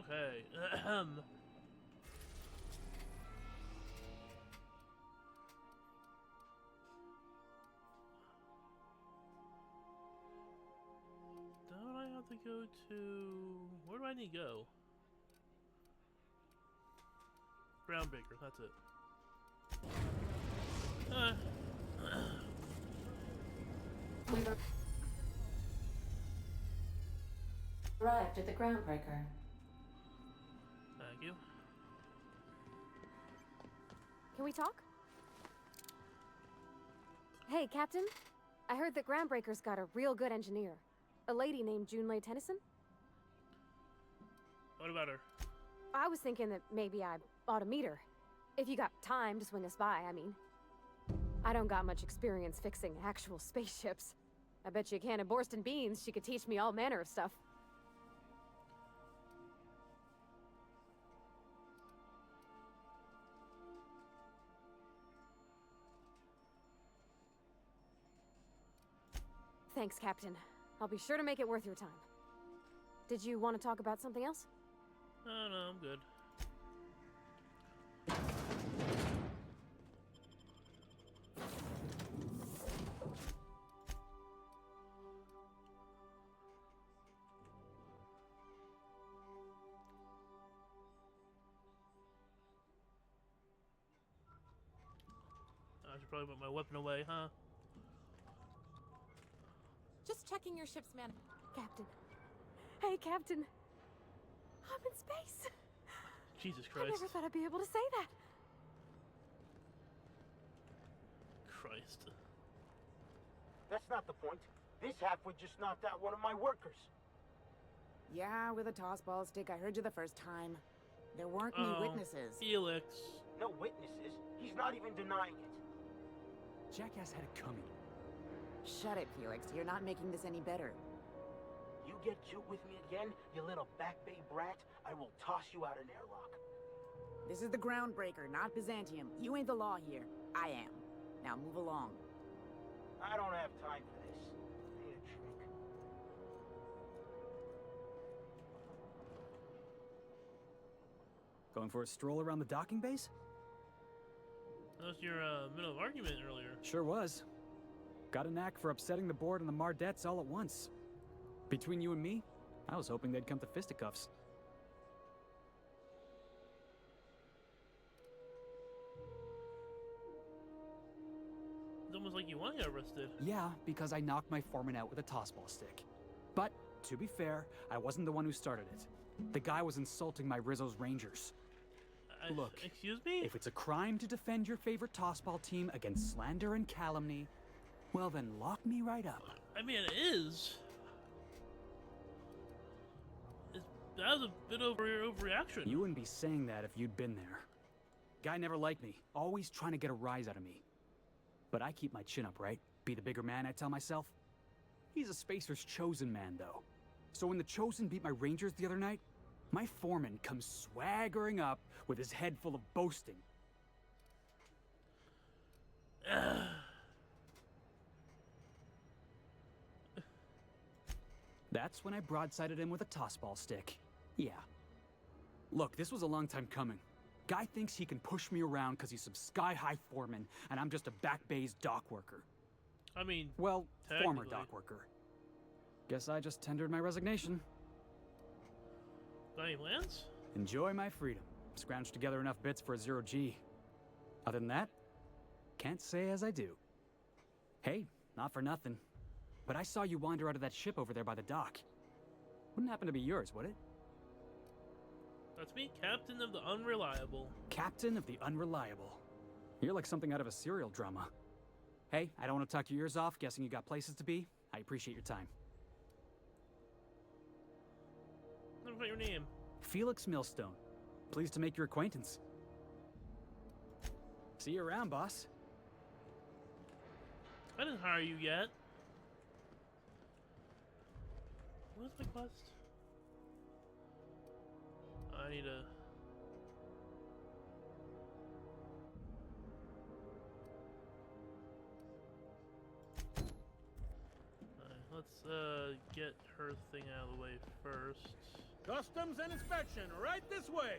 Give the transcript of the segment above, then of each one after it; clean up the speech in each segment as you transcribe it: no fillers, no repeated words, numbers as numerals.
Okay. Don't I have to go to... Where do I need to go? Groundbreaker, that's it. We've arrived at the Groundbreaker. Thank you. Can we talk? Hey, Captain. I heard that Groundbreaker's got a real good engineer. A lady named Junlei Tennyson. What about her? I was thinking that maybe I ought to meet her. If you got time to swing us by, I mean. I don't got much experience fixing actual spaceships. I bet you a can of Borston beans she could teach me all manner of stuff. Thanks, Captain. I'll be sure to make it worth your time. Did you want to talk about something else? Oh, no, I'm good. I should probably put my weapon away, huh? Just checking your ship's man. Captain. Hey, Captain. I'm in space. Jesus I Christ. never thought I'd be able to say that. Christ. That's not the point. This halfwit just knocked out one of my workers. Yeah, with a tossball stick. I heard you the first time. There weren't any witnesses. Felix. No witnesses. He's not even denying it. Jackass had it coming. Shut it, Felix. You're not making this any better. You get cute with me again, you little back bay brat, I will toss you out an airlock. This is the Groundbreaker, not Byzantium. You ain't the law here. I am. Now move along. I don't have time for this. I need a drink. Going for a stroll around the docking base? That was your middle of argument earlier. Sure was. Got a knack for upsetting the board and the Mardettes all at once. Between you and me, I was hoping they'd come to fisticuffs. It's almost like you want to get arrested. Yeah, because I knocked my foreman out with a tossball stick. But, to be fair, I wasn't the one who started it. The guy was insulting my Rizzo's Rangers. Look, excuse me? If it's a crime to defend your favorite tossball team against slander and calumny, well then lock me right up. I mean, it is. That was a bit of overreaction. You wouldn't be saying that if you'd been there. Guy never liked me, always trying to get a rise out of me. But I keep my chin up, right? Be the bigger man, I tell myself. He's a Spacer's chosen man, though. So when the Chosen beat my Rangers the other night, my foreman comes swaggering up with his head full of boasting. That's when I broadsided him with a tossball stick. Yeah. Look, this was a long time coming. Guy thinks he can push me around because he's some sky-high foreman, and I'm just a back bay's dock worker. I mean, well, former technically. dock worker. Guess I just tendered my resignation. Got any plans? Enjoy my freedom. Scrounged together enough bits for a 0G. Other than that, can't say as I do. Hey, not for nothing, but I saw you wander out of that ship over there by the dock. Wouldn't happen to be yours, would it? That's me, Captain of the Unreliable. Captain of the Unreliable. You're like something out of a serial drama. Hey, I don't want to talk your ears off, guessing you got places to be. I appreciate your time. Never got your name. Felix Millstone. Pleased to make your acquaintance. See you around, boss. I didn't hire you yet. What's my quest? I need a... Alright, let's get her thing out of the way first. Customs and inspection, right this way.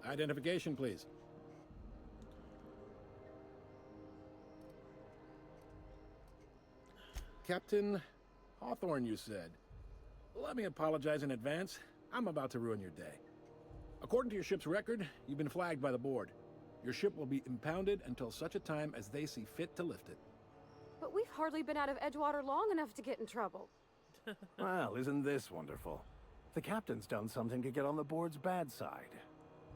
Identification, please. Captain Hawthorne, you said. Let me apologize in advance. I'm about to ruin your day. According to your ship's record, you've been flagged by the board. Your ship will be impounded until such a time as they see fit to lift it. But we've hardly been out of Edgewater long enough to get in trouble. Well, isn't this wonderful? The captain's done something to get on the board's bad side.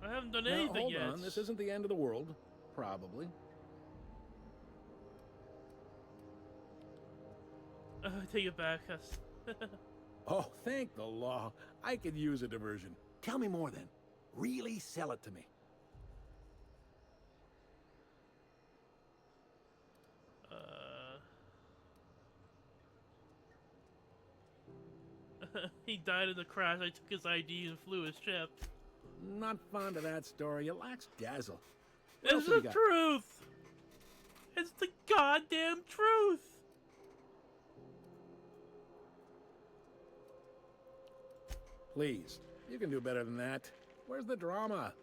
I haven't done Now, anything hold yet. on. This isn't the end of the world. Probably. Take it back. That's- Oh, thank the law. I could use a diversion. Tell me more then. Really sell it to me. He died in the crash. I took his ID and flew his ship. Not fond of that story. It lacks dazzle. What else It's have you the got? truth! It's the goddamn truth! Please. You can do better than that. Where's the drama?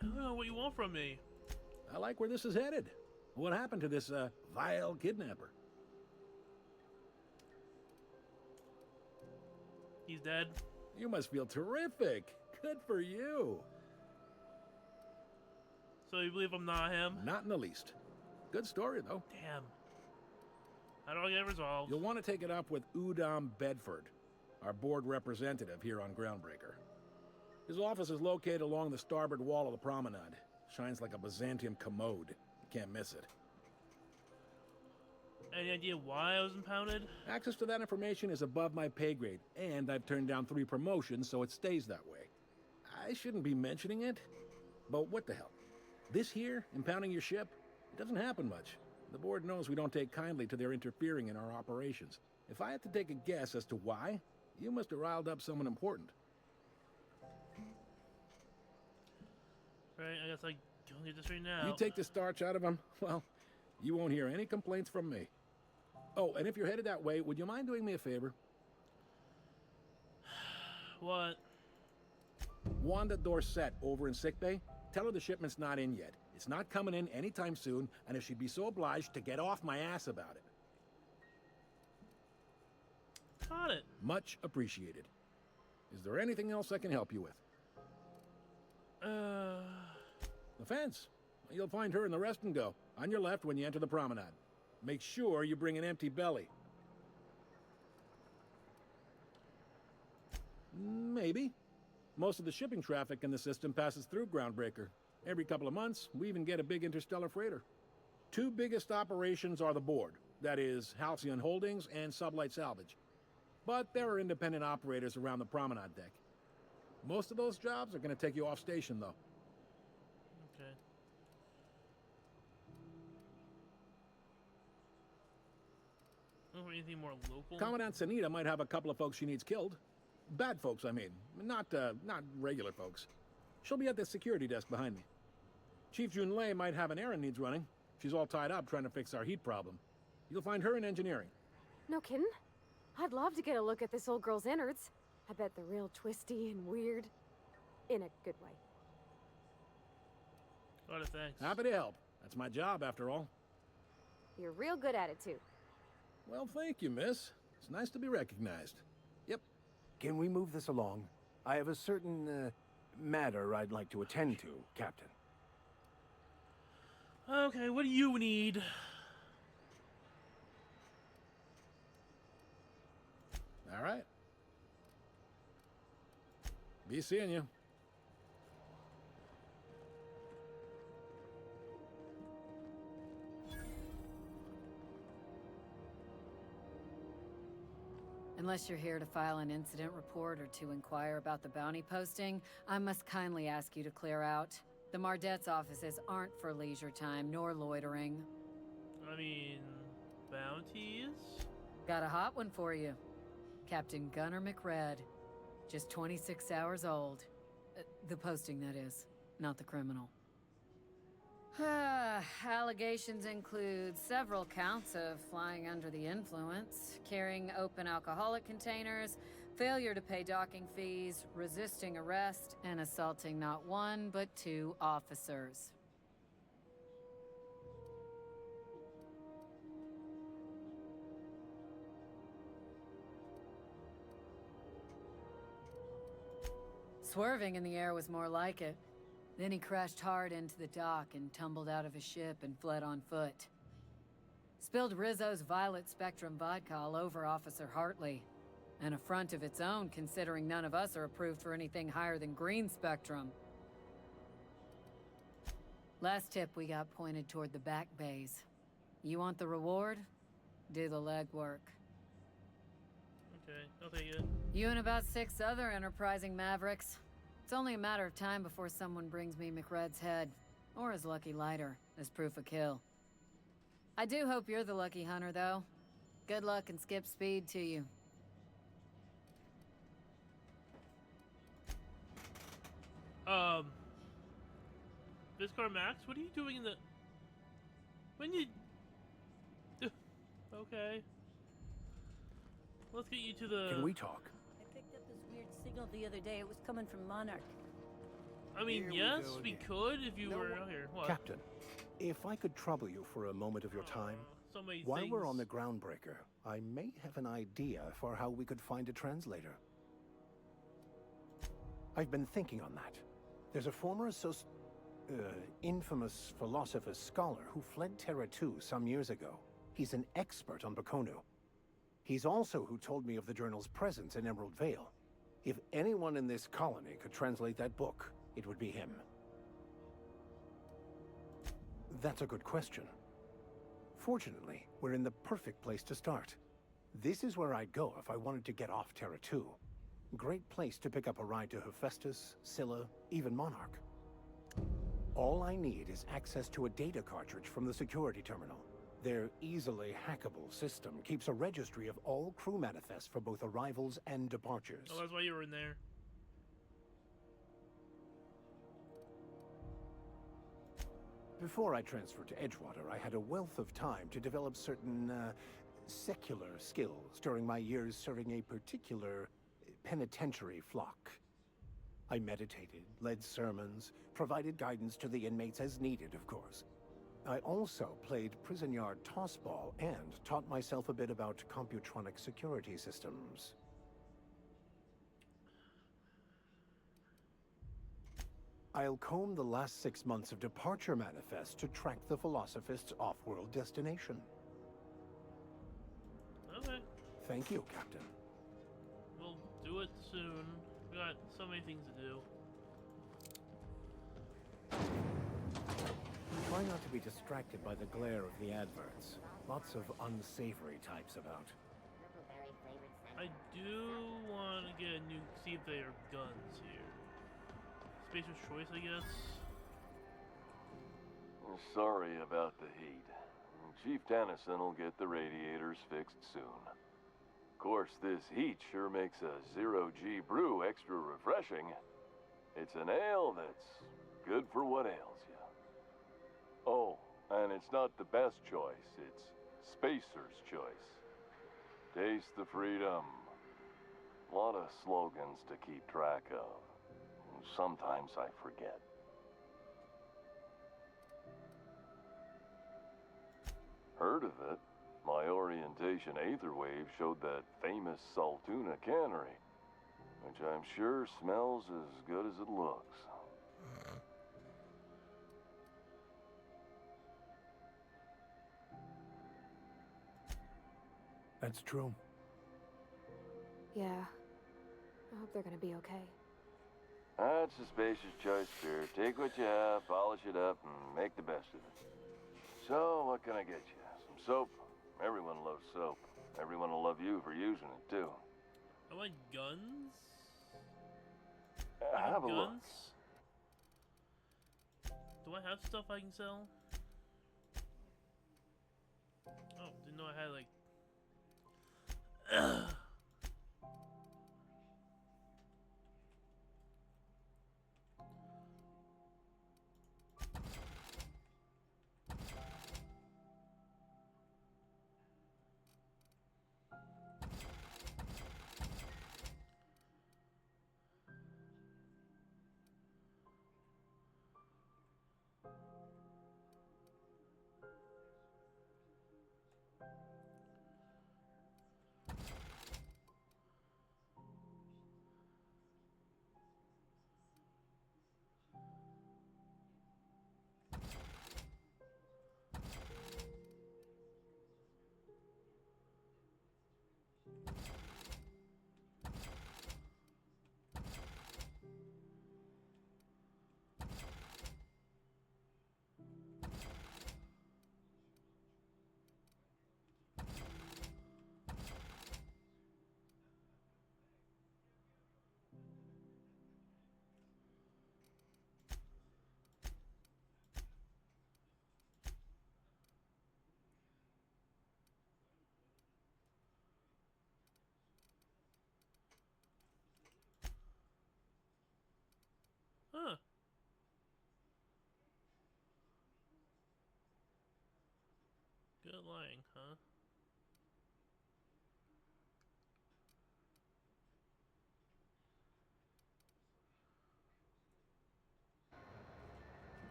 I don't know what you want from me. I like where this is headed. What happened to this, vile kidnapper? He's dead. You must feel terrific. Good for you. So you believe I'm not him? Not in the least. Good story, though. Damn. How do I get it resolved? You'll want to take it up with Udom Bedford, our board representative here on Groundbreaker. His office is located along the starboard wall of the promenade. Shines like a Byzantium commode. You can't miss it. Any idea why I was impounded? Access to that information is above my pay grade, and I've turned down 3 promotions, so it stays that way. I shouldn't be mentioning it, but what the hell? This here, impounding your ship, it doesn't happen much. The board knows we don't take kindly to their interfering in our operations. If I had to take a guess as to why, you must have riled up someone important. Right, I guess I go get this right now. You take the starch out of them, well, you won't hear any complaints from me. Oh, and if you're headed that way, would you mind doing me a favor? What? Wanda Dorset over in sickbay, tell her the shipment's not in yet. It's not coming in anytime soon, and if she'd be so obliged to get off my ass about it. Got it. Much appreciated. Is there anything else I can help you with? The fence. You'll find her in the rest and go, on your left when you enter the promenade. Make sure you bring an empty belly. Maybe. Most of the shipping traffic in the system passes through Groundbreaker. Every couple of months, we even get a big interstellar freighter. 2 biggest operations are the board. That is, Halcyon Holdings and Sublight Salvage. But there are independent operators around the promenade deck. Most of those jobs are going to take you off station, though. Okay. Anything more local? Commandant Sanita might have a couple of folks she needs killed. Bad folks, I mean. Not regular folks. She'll be at the security desk behind me. Chief Junlei might have an errand needs running. She's all tied up trying to fix our heat problem. You'll find her in engineering. No kidding? I'd love to get a look at this old girl's innards. I bet they're real twisty and weird. In a good way. A lot of thanks. Happy to help. That's my job, after all. You're real good at it, too. Well, thank you, miss. It's nice to be recognized. Yep. Can we move this along? I have a certain, matter I'd like to attend to, Captain. Okay, what do you need? All right. Be seeing you. Unless you're here to file an incident report or to inquire about the bounty posting, I must kindly ask you to clear out. The Mardet's offices aren't for leisure time nor loitering. I mean, bounties? Got a hot one for you. Captain Gunnar McRed. Just 26 hours old. The posting, that is, not the criminal. Allegations include several counts of flying under the influence, carrying open alcoholic containers, failure to pay docking fees, resisting arrest, and assaulting not one, but 2 officers. Swerving in the air was more like it. Then he crashed hard into the dock and tumbled out of his ship and fled on foot. Spilled Rizzo's Violet Spectrum vodka all over Officer Hartley. An affront of its own, considering none of us are approved for anything higher than green spectrum. Last tip we got pointed toward the back bays. You want the reward? Do the legwork. Okay, I'll take it. You and about 6 other enterprising mavericks. It's only a matter of time before someone brings me McRed's head, or his lucky lighter, as proof of kill. I do hope you're the lucky hunter, though. Good luck and skip speed to you. Discord Max, what are you doing in the... When you... Okay. Let's get you to the... Can we talk? I picked up this weird signal the other day. It was coming from Monarch. I mean, Here yes, go we again. could if you No were one- out here. What? Captain, if I could trouble you for a moment of your time. So many While we're on the things. Groundbreaker, I may have an idea for how we could find a translator. I've been thinking on that. There's a former infamous philosopher scholar who fled Terra 2 some years ago. He's an expert on Bakonu. He's also who told me of the journal's presence in Emerald Vale. If anyone in this colony could translate that book, it would be him. That's a good question. Fortunately, we're in the perfect place to start. This is where I'd go if I wanted to get off Terra 2. Great place to pick up a ride to Hephaestus, Scylla, even Monarch. All I need is access to a data cartridge from the security terminal. Their easily hackable system keeps a registry of all crew manifests for both arrivals and departures. Oh, that's why you were in there. Before I transferred to Edgewater, I had a wealth of time to develop certain, secular skills during my years serving a particular penitentiary flock. I meditated, led sermons, provided guidance to the inmates as needed, of course. I also played prison yard tossball and taught myself a bit about computronic security systems. I'll comb the last 6 months of departure manifest to track the Philosophist's off-world destination. Okay. Thank you, Captain. We'll do it soon. We got so many things to do. Try not to be distracted by the glare of the adverts. Lots of unsavory types about. I do want to get a new... See if there are guns here. Spacer's choice, I guess. Sorry about the heat. Chief Tennyson will get the radiators fixed soon. Of course, this heat sure makes a zero-G brew extra refreshing. It's an ale that's good for what ails you. Oh, and it's not the best choice, it's Spacer's choice. Taste the freedom. A lot of slogans to keep track of. Sometimes I forget. Heard of it? My orientation Aether Wave showed that famous Saltuna cannery, which I'm sure smells as good as it looks. That's true. Yeah. I hope they're gonna be okay. That's a spacious choice, Spirit. Take what you have, polish it up, and make the best of it. So, what can I get you? Some soap? Everyone loves soap. Everyone will love you for using it, too. I want guns? Have a look. Guns? Do I have stuff I can sell? Oh, didn't know I had like...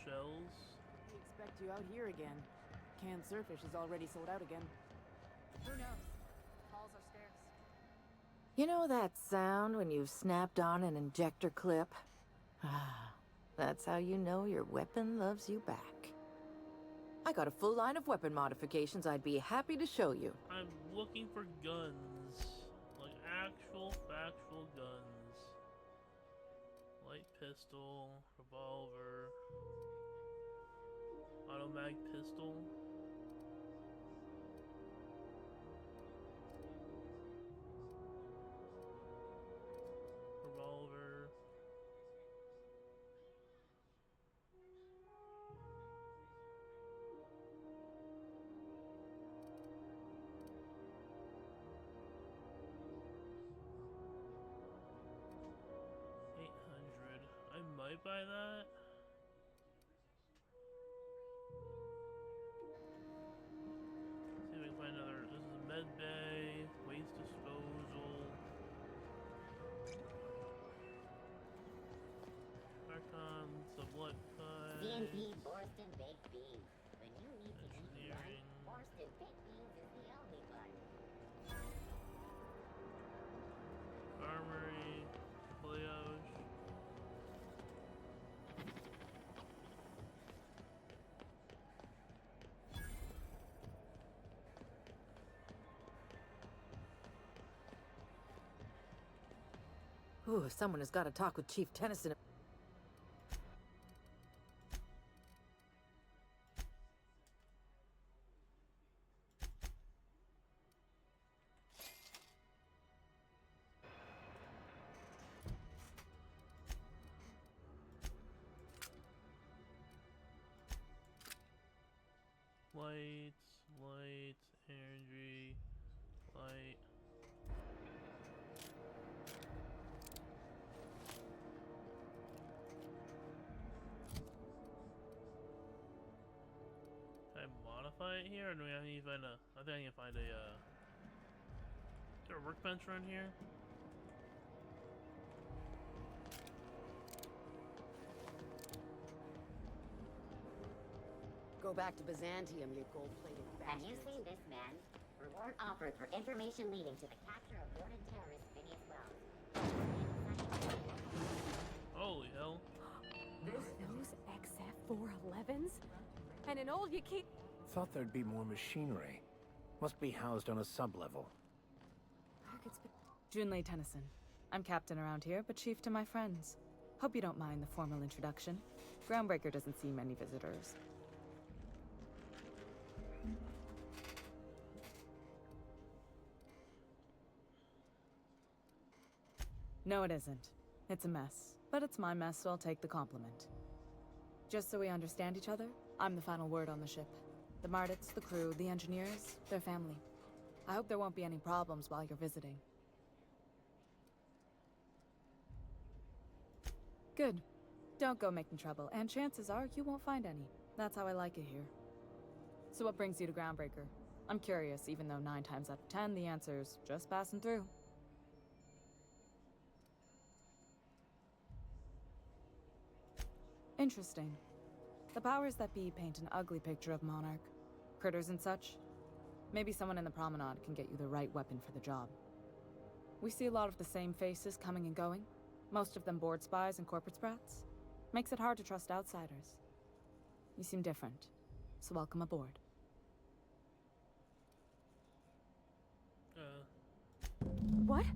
shells. We expect you out here again. Canned surfish is already sold out again. Who knows? Halls are scarce. You know that sound when you've snapped on an injector clip? That's how you know your weapon loves you back. I got a full line of weapon modifications I'd be happy to show you. I'm looking for guns. Like actual, factual guns. Light pistol, revolver, automatic pistol. Revolver. I might buy that. See if we can find another. This is a med bay, waste disposal. Archon, sublet cut. CNP Borston Baked Beans. When you need to eat right, Engineering. Borston Baked Beans is the only one. Armory, foliage. Ooh, someone has got to talk with Chief Tennyson. Lights, energy, light. Can I modify it here, or do I need to find a? I think I need to find a. Is there a workbench around here? Go back to Byzantium, you gold-plated Have bastard. you seen this man? Reward offered for information leading to the capture of wanted terrorist Phineas Wells. Holy hell! Those XF-411s? And an old Yaki... Thought there'd be more machinery. Must be housed on a sub-level. Junlei Tennyson. I'm captain around here, but chief to my friends. Hope you don't mind the formal introduction. Groundbreaker doesn't see many visitors. No, it isn't. It's a mess. But it's my mess, so I'll take the compliment. Just so we understand each other, I'm the final word on the ship. The Mardits, the crew, the engineers, their family. I hope there won't be any problems while you're visiting. Good. Don't go making trouble, and chances are you won't find any. That's how I like it here. So what brings you to Groundbreaker? I'm curious, even though 9 times out of 10 the answer's just passing through. Interesting. The powers that be paint an ugly picture of Monarch. Critters and such. Maybe someone in the promenade can get you the right weapon for the job. We see a lot of the same faces coming and going. Most of them board spies and corporate sprats. Makes it hard to trust outsiders. You seem different, so welcome aboard. What?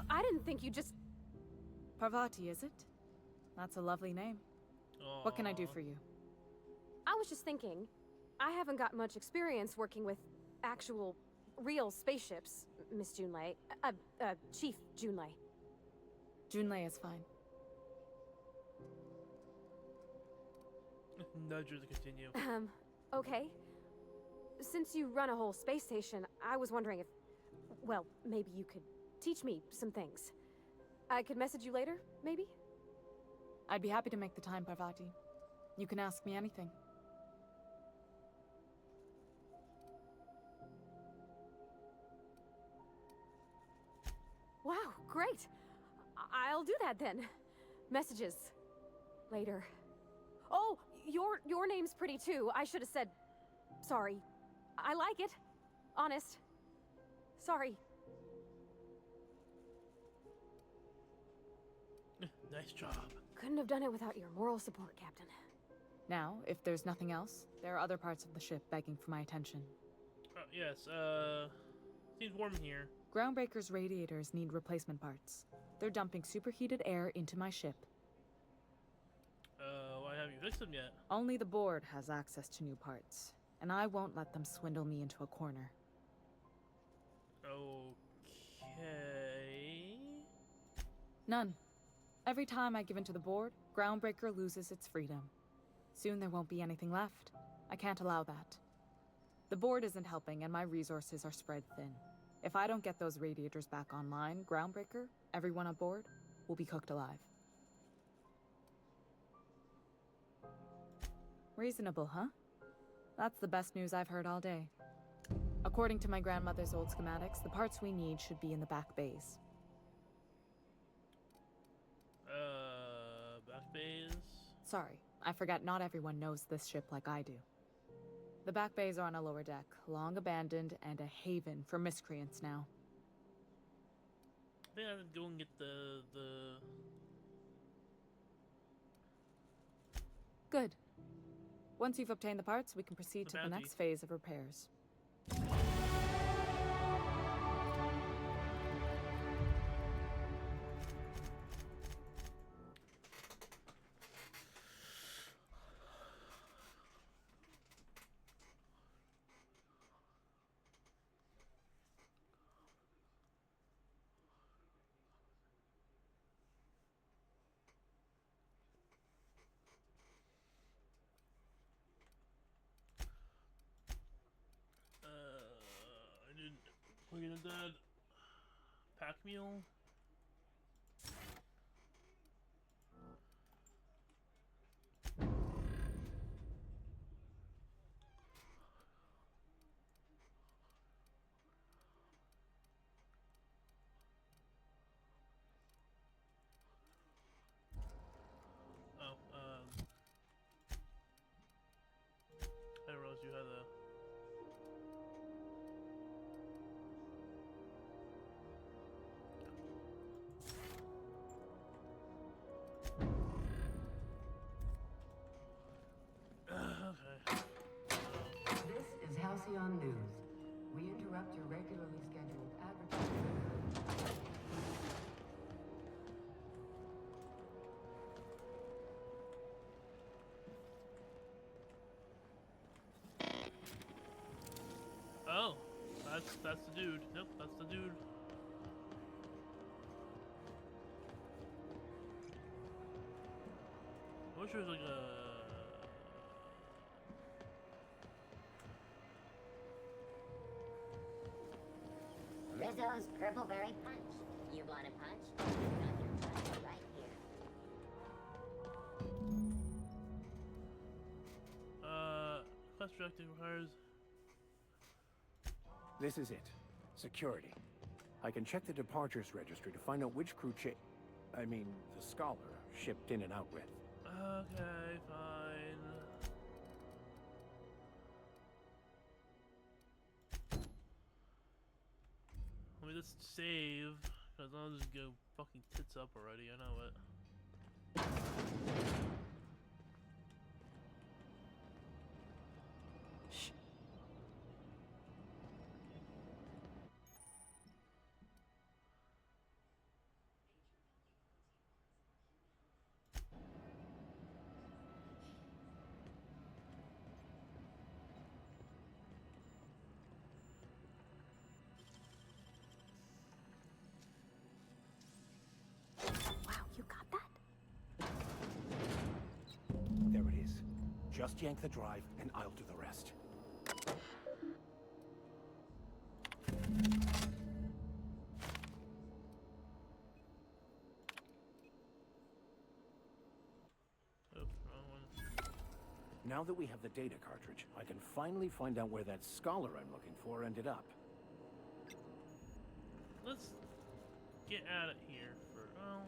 I didn't think you just... Parvati, is it? That's a lovely name. What can I do for you? I was just thinking, I haven't got much experience working with actual, real spaceships, Miss Junlei. Chief Junlei. Junlei is fine. Nudge her to continue. Okay. Since you run a whole space station, I was wondering if... Well, maybe you could teach me some things. I could message you later, maybe? I'd be happy to make the time, Parvati. You can ask me anything. Wow, great! I'll do that then. Messages. Later. Oh, your name's pretty too. I should have said sorry. I like it. Honest. Sorry. Nice job. Couldn't have done it without your moral support, Captain. Now, if there's nothing else, there are other parts of the ship begging for my attention. Yes, seems warm in here. Groundbreaker's radiators need replacement parts. They're dumping superheated air into my ship. Why haven't you fixed them yet? Only the board has access to new parts, and I won't let them swindle me into a corner. Okay. None. Every time I give in to the board, Groundbreaker loses its freedom. Soon there won't be anything left. I can't allow that. The board isn't helping, and my resources are spread thin. If I don't get those radiators back online, Groundbreaker, everyone aboard, will be cooked alive. Reasonable, huh? That's the best news I've heard all day. According to my grandmother's old schematics, the parts we need should be in the back bays. Back bays? Sorry, I forgot not everyone knows this ship like I do. The back bays are on a lower deck, long abandoned and a haven for miscreants now. I think I have to go and get the... Good. Once you've obtained the parts, we can proceed to the bounty. next phase of repairs. I didn't... We're gonna that pack mule? Oh, I didn't realize you had a... This is Halcyon News. We interrupt your regularly scheduled advertising. Oh, that's the dude. Nope, that's the dude. I wish there was like a... Rizzo's Purpleberry Punch. You want a punch? You've got your punch right here. Quest objective requires... This is it. Security. I can check the departures registry to find out which crew I mean, the Scholar shipped in and out with. Okay, fine. Let me just save, because I'll just go fucking tits up already, I know it. Wow, you got that? There it is. Just yank the drive, and I'll do the rest. Oops, wrong one. Now that we have the data cartridge, I can finally find out where that Scholar I'm looking for ended up. Let's get out of here for... Oh.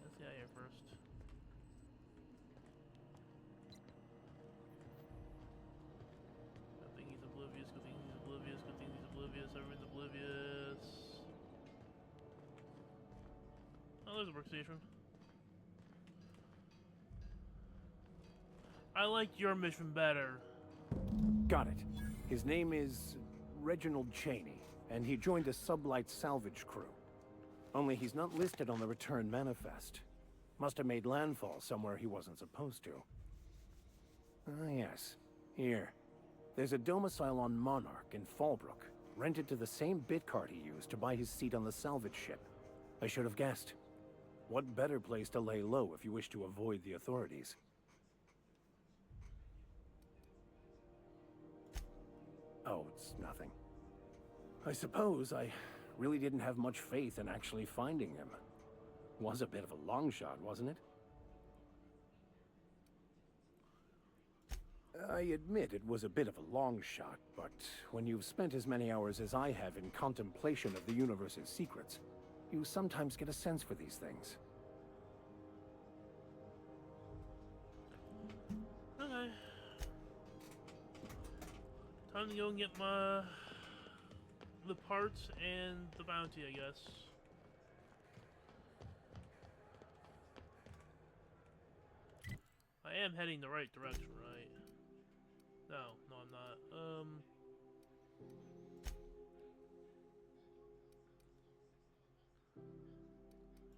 Let's get out of here first. there's a workstation. I like your mission better. Got it. His name is Reginald Cheney, and he joined a sublight salvage crew. Only he's not listed on the return manifest. Must have made landfall somewhere he wasn't supposed to. Ah, yes. Here. There's a domicile on Monarch in Fallbrook, rented to the same bit card he used to buy his seat on the salvage ship. I should have guessed. What better place to lay low if you wish to avoid the authorities? Oh, it's nothing. I suppose I really didn't have much faith in actually finding him. Was a bit of a long shot, wasn't it? I admit it was a bit of a long shot, but when you've spent as many hours as I have in contemplation of the universe's secrets, you sometimes get a sense for these things. Okay. Time to go and get the parts and the bounty, I guess. I am heading the right direction, right? No, I'm not.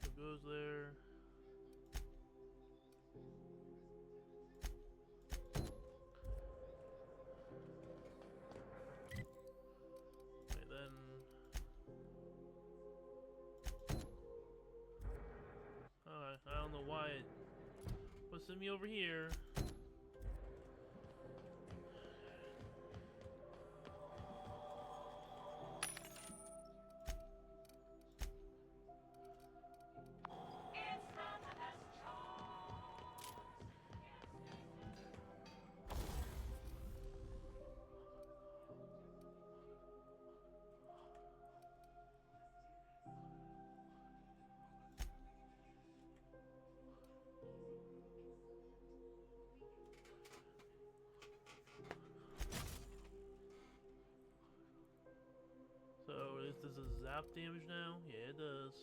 It goes there. Okay, then. Alright, I don't know why it was sending me over here. So, does this zap damage now? Yeah, it does.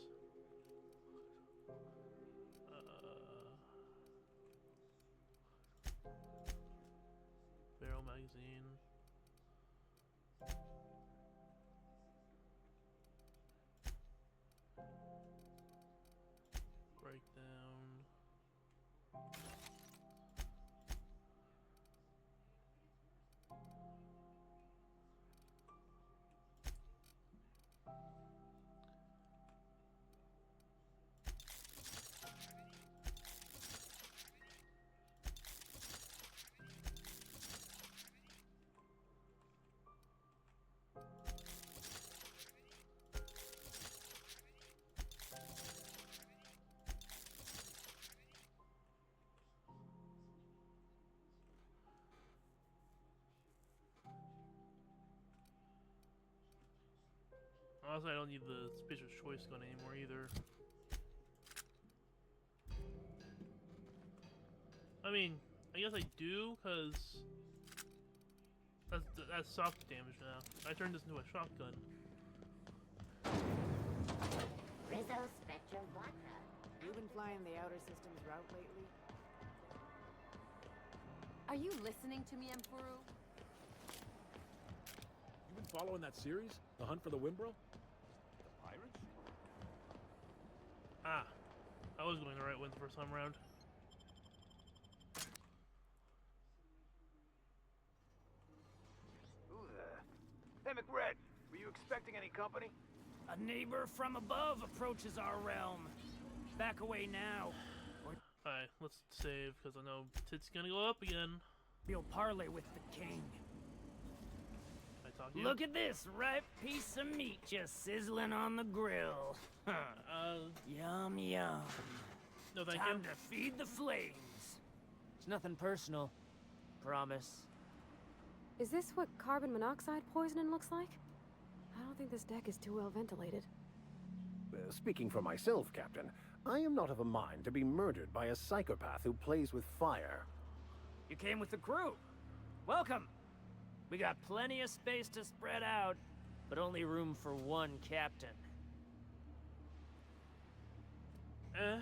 Barrel magazine. Breakdown. Honestly, I don't need the Spacer's Choice gun anymore either. I mean, I guess I do, because that's soft damage now. I turned this into a shotgun. Rizzo Spectrum Vodka. You been flying the Outer Systems route lately? Are you listening to me, Emperor? You been following that series? The Hunt for the Windbro? Ah, I was going the right way the first time around. Who the... Hey, McRed, were you expecting any company? A neighbor from above approaches our realm. Back away now. Alright, let's save, because I know it's gonna go up again. We'll parley with the king. I talk to you? Look at this ripe piece of meat just sizzling on the grill. Yum, yum. No, thank Time you. to feed the flames. It's nothing personal. Promise. Is this what carbon monoxide poisoning looks like? I don't think this deck is too well ventilated. Speaking for myself, Captain, I am not of a mind to be murdered by a psychopath who plays with fire. You came with the crew. Welcome. We got plenty of space to spread out, but only room for one captain. Oh,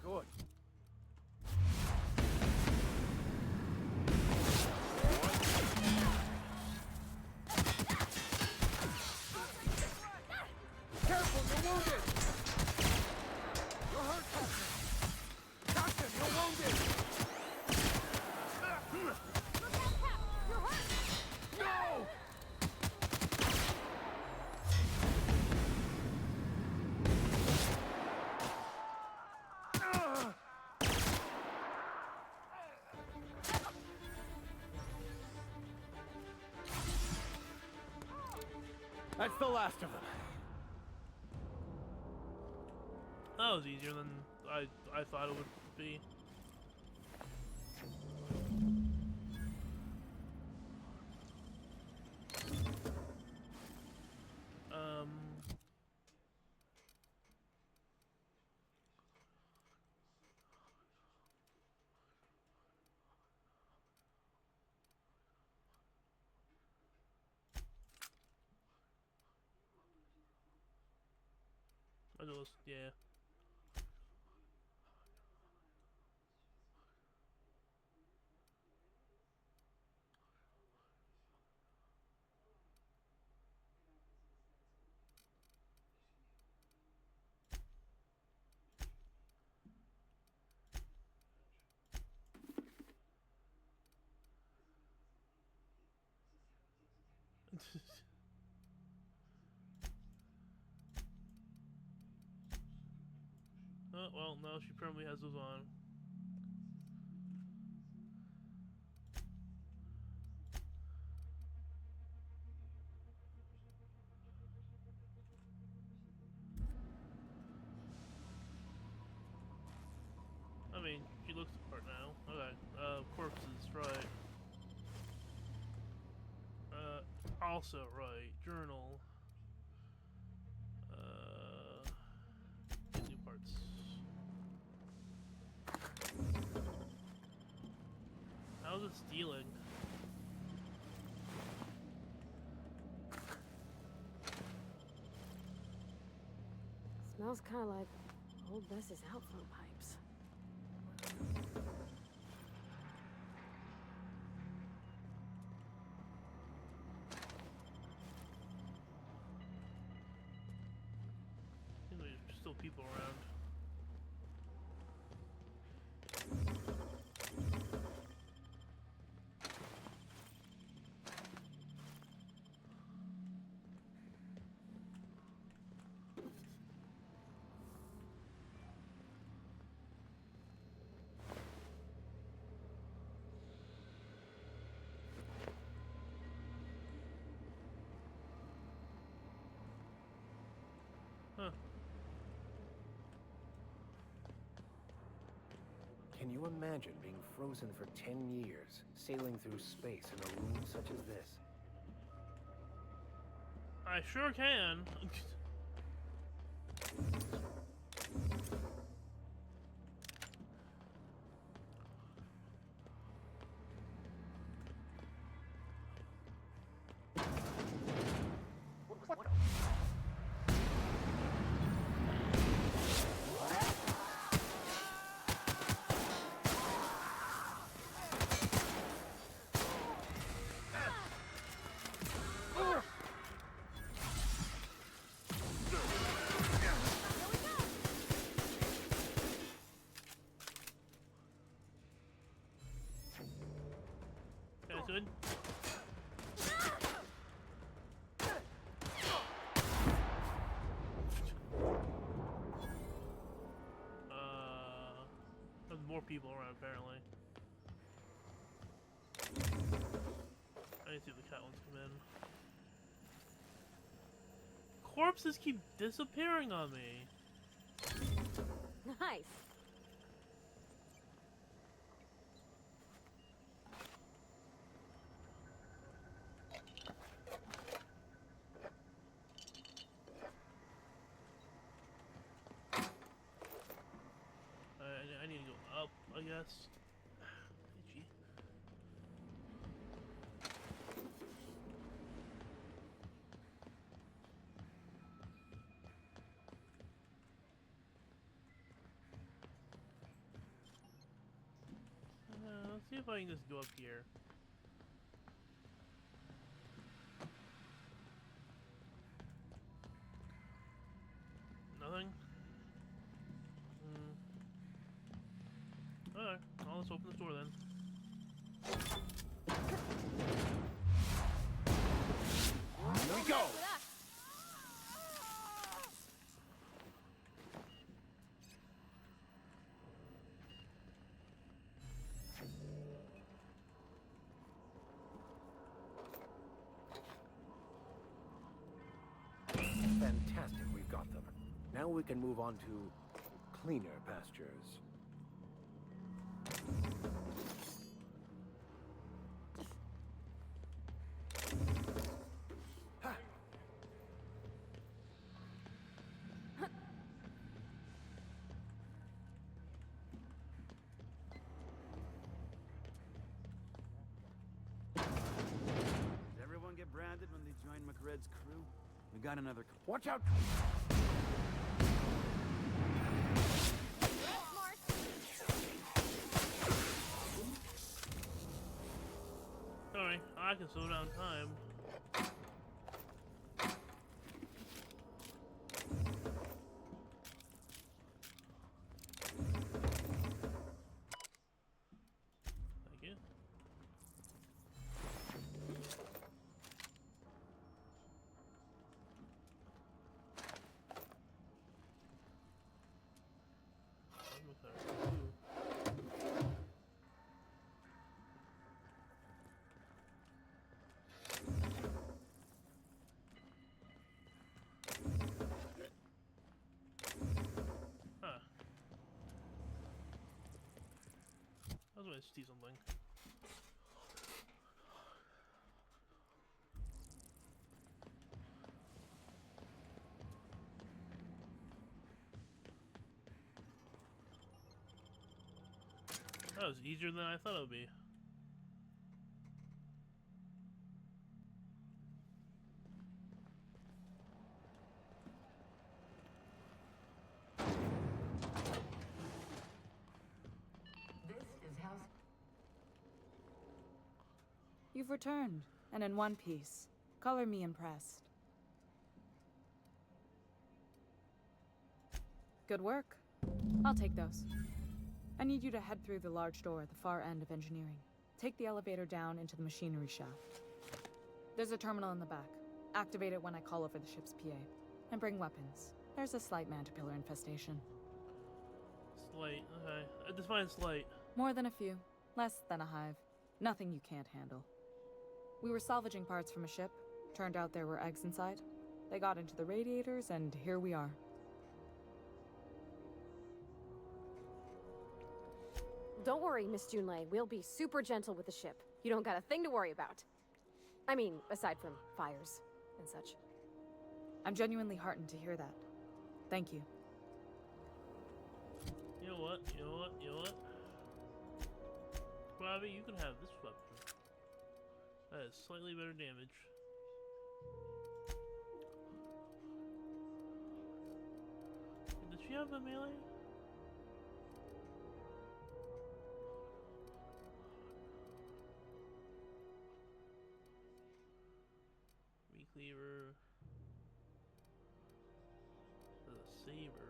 good. Careful, you're wounded! You're hurt, Captain! Captain, you're wounded! Look out, Cap! You're hurt! No! That's the last of them. That was easier than I thought it would be. Yeah. Oh, well, now she permanently has those on. I mean, she looks the part now. Okay, corpses, right. Also right. Journal. New parts. How's it stealing? Smells kind of like old Bess's outflow pipes. There's still people around. Huh. Can you imagine being frozen for 10 years, sailing through space in a room such as this? I sure can. That's good. There's more people around apparently. I need to see if the cat ones come in. Corpses keep disappearing on me. Nice. I need to go up, I guess. Gee. see if I can just go up here. Nothing? Alright, well, let's open this door then. Here we go! Fantastic, we've got them. Now we can move on to cleaner pastures. Does everyone get branded when they join McRed's crew? We got another. Watch out! Sorry, I can slow down time. Thank you. Huh. I was going to see something. That was easier than I thought it would be. This is house. You've returned, and in one piece. Color me impressed. Good work. I'll take those. I need you to head through the large door at the far end of engineering. Take the elevator down into the machinery shaft. There's a terminal in the back. Activate it when I call over the ship's PA. And bring weapons. There's a slight mantipillar infestation. Slight, okay. I define slight. More than a few. Less than a hive. Nothing you can't handle. We were salvaging parts from a ship. Turned out there were eggs inside. They got into the radiators, and here we are. Don't worry, Miss Junlei. We'll be super gentle with the ship. You don't got a thing to worry about. I mean, aside from fires and such. I'm genuinely heartened to hear that. Thank you. You know what? You know what? You know what? Robbie, you can have this weapon. That is slightly better damage. Did she have a melee? Meat cleaver. The saber.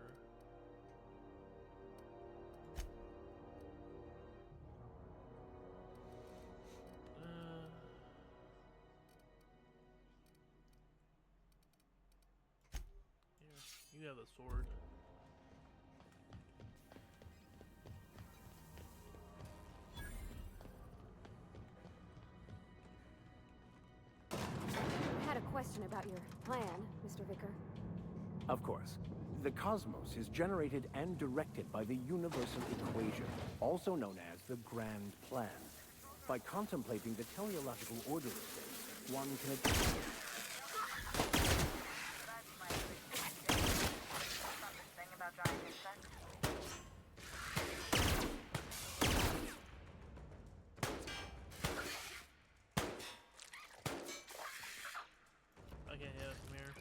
Here, you have a sword. I had a question about your plan, Mr. Vicker. Of course. The cosmos is generated and directed by the universal equation, also known as the Grand Plan. By contemplating the teleological order of things, one can achieve... Okay, yeah, come here.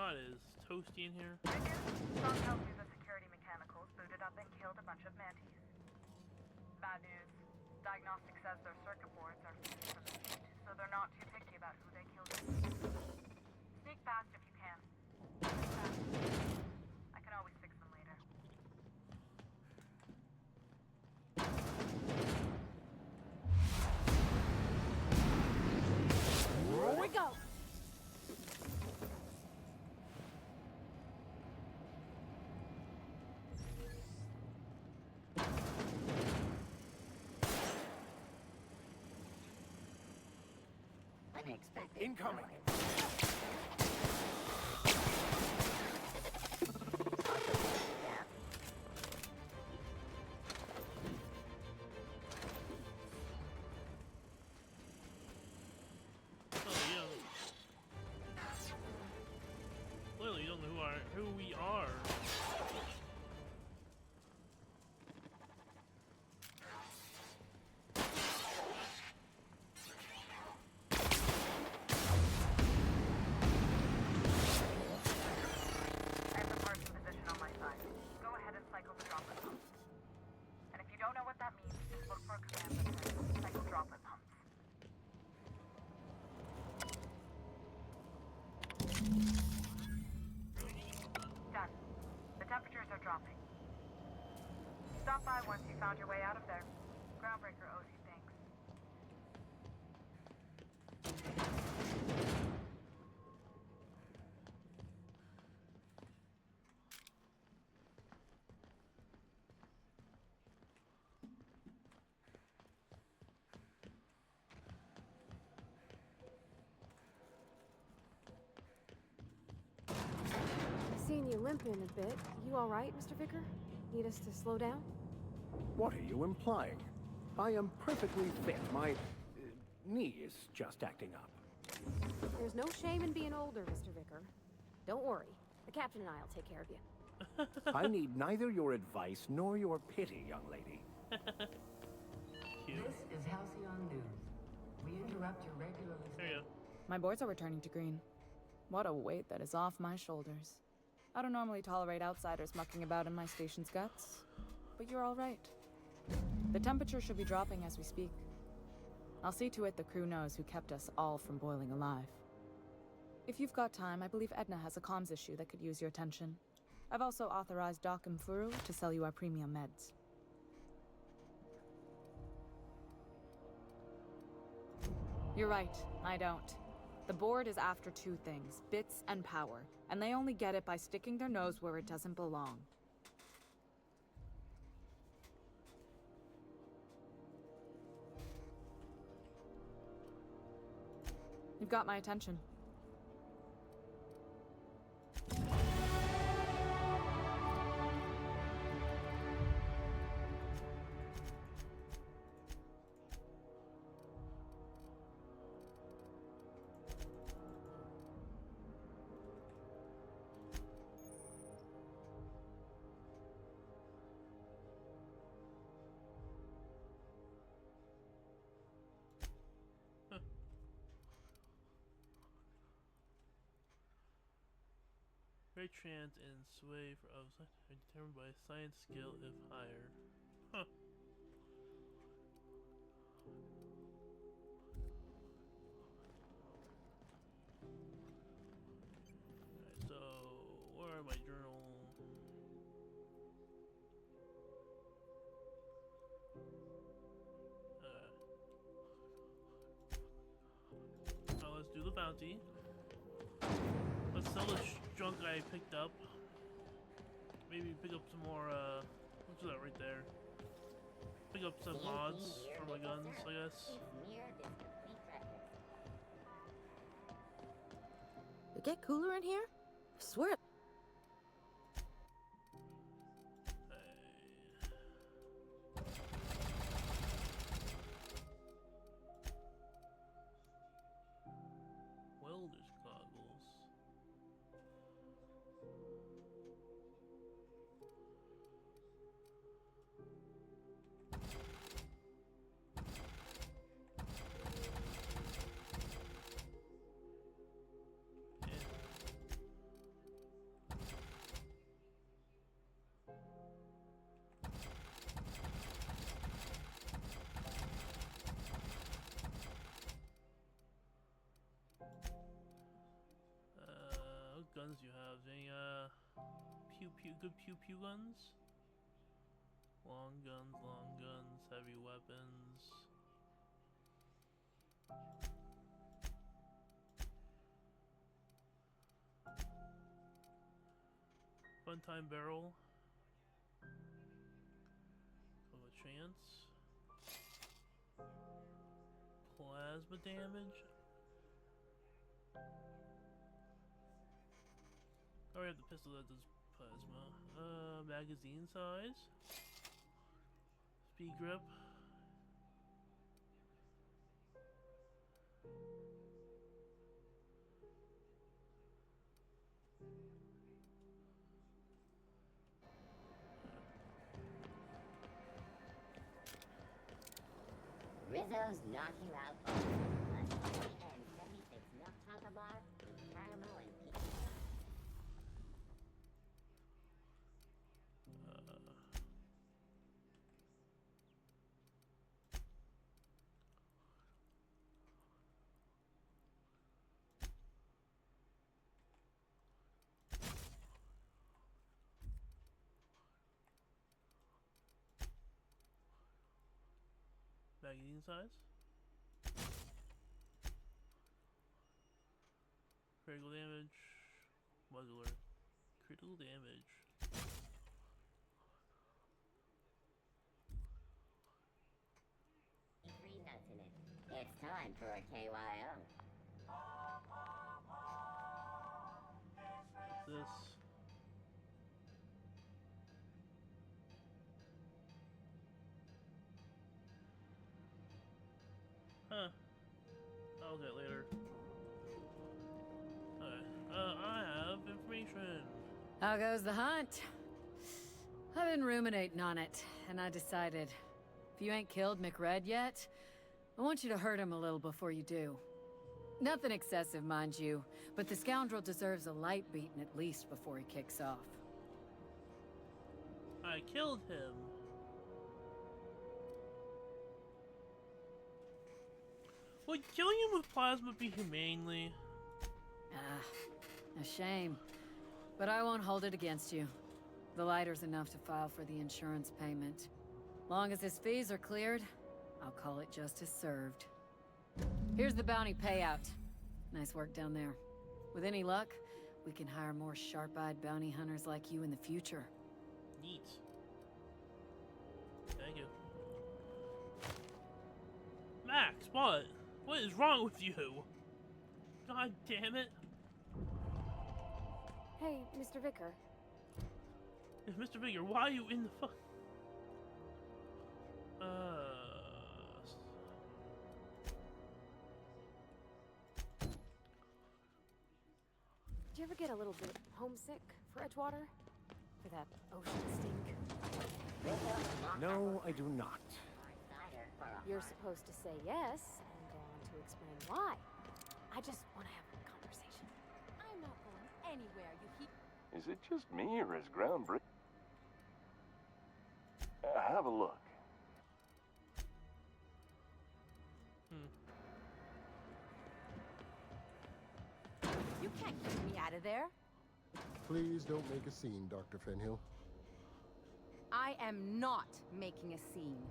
God, is Toasty in here? Strong tells me the security mechanicals booted up and killed a bunch of mantis. Bad news. Diagnostic says their circuit boards are fused from the heat, so they're not too picky about who they kill. Sneak fast if you can. I can always fix them later. Here we go! Unexpected. Incoming! Clearly, you don't know who we are. I have the parts in position on my side. Go ahead and cycle the droplet pumps. And if you don't know what that means, just look for a command that says cycle droplet pumps. Done. The temperatures are dropping. Stop by once you found your way out of there. Groundbreaker owes you thanks. I've seen you limping a bit. You alright, Mr. Vicker? Need us to slow down? What are you implying? I am perfectly fit. My knee is just acting up. There's no shame in being older, Mr. Vicker. Don't worry. The captain and I'll take care of you. I need neither your advice nor your pity, young lady. This is Halcyon News. We interrupt your regularly scheduled... My boards are returning to green. What a weight that is off my shoulders. I don't normally tolerate outsiders mucking about in my station's guts, but you're all right. The temperature should be dropping as we speak. I'll see to it the crew knows who kept us all from boiling alive. If you've got time, I believe Edna has a comms issue that could use your attention. I've also authorized Doc and Furu to sell you our premium meds. You're right, I don't. The board is after two things, bits and power, and they only get it by sticking their nose where it doesn't belong. You've got my attention. Great trans and sway for outside are determined by science skill if higher. Huh. Alright, so where are my journal? Now let's do the bounty. Let's sell this junk I picked up. Maybe pick up some more, what's that right there? Pick up some mods for my guns, I guess. It get cooler in here? I swear. Welder's goggles. guns do you have? Any good pew pew guns? Long guns, heavy weapons. Fun time barrel. Of a chance. Plasma damage. I already have the pistol that does plasma. Magazine size. Speed grip. Rizzo's knock you out for and 76 milk chocolate bar, caramel and peach. Magazine size. Critical damage. Muzzler. Critical damage. Three nuts in it. It's time for a KYO. What's this? Huh. I'll get later. Okay. I have information. How goes the hunt? I've been ruminating on it, and I decided, if you ain't killed McRed yet, I want you to hurt him a little before you do. Nothing excessive, mind you, but the scoundrel deserves a light beating at least before he kicks off. I killed him. Would killing him with plasma be humanely? A shame. But I won't hold it against you. The lighter's enough to file for the insurance payment. Long as his fees are cleared, I'll call it justice served. Here's the bounty payout. Nice work down there. With any luck, we can hire more sharp-eyed bounty hunters like you in the future. Neat. Thank you. Max, what? What is wrong with you? God damn it. Hey, Mr. Vicker. Mr. Vicker, why are you in the fuck? Do you ever get a little bit homesick for Edgewater? For that ocean stink? No, I do not. You're supposed to say yes, and go on to explain why. I just want to have a conversation. I'm not going anywhere, you heat. Is it just me, or is Groundbreaker? Have a look. You can't keep me out of there. Please don't make a scene, Dr. Fenhill. I am not making a scene.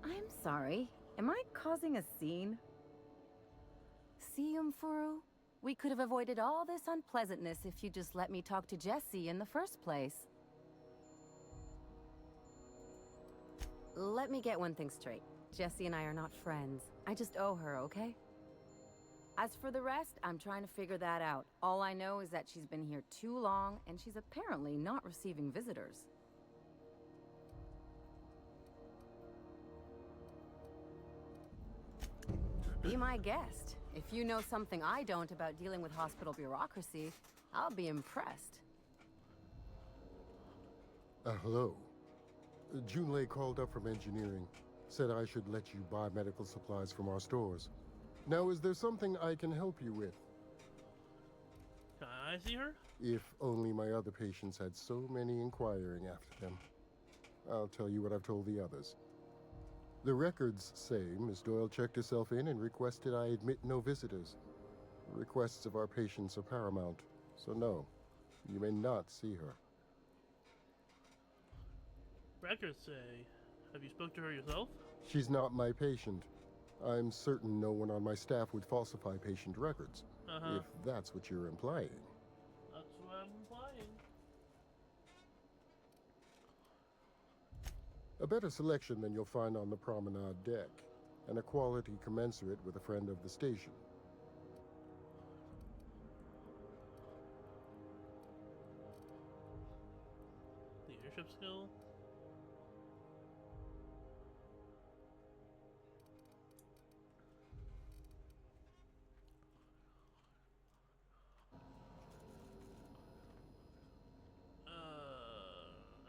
I'm sorry. Am I causing a scene? See, Umfuru? We could have avoided all this unpleasantness if you just let me talk to Jesse in the first place. Let me get one thing straight. Jesse and I are not friends. I just owe her, okay? As for the rest, I'm trying to figure that out. All I know is that she's been here too long, and she's apparently not receiving visitors. Be my guest. If you know something I don't about dealing with hospital bureaucracy, I'll be impressed. Hello. Junlei called up from engineering. Said I should let you buy medical supplies from our stores. Now, is there something I can help you with? Can I see her? If only my other patients had so many inquiring after them. I'll tell you what I've told the others. The records say Miss Doyle checked herself in and requested I admit no visitors. The requests of our patients are paramount, so no, you may not see her. Records say. Have you spoke to her yourself? She's not my patient. I'm certain no one on my staff would falsify patient records, if that's what you're implying. That's what I'm implying. A better selection than you'll find on the promenade deck, and a quality commensurate with a friend of the station. Leadership skill?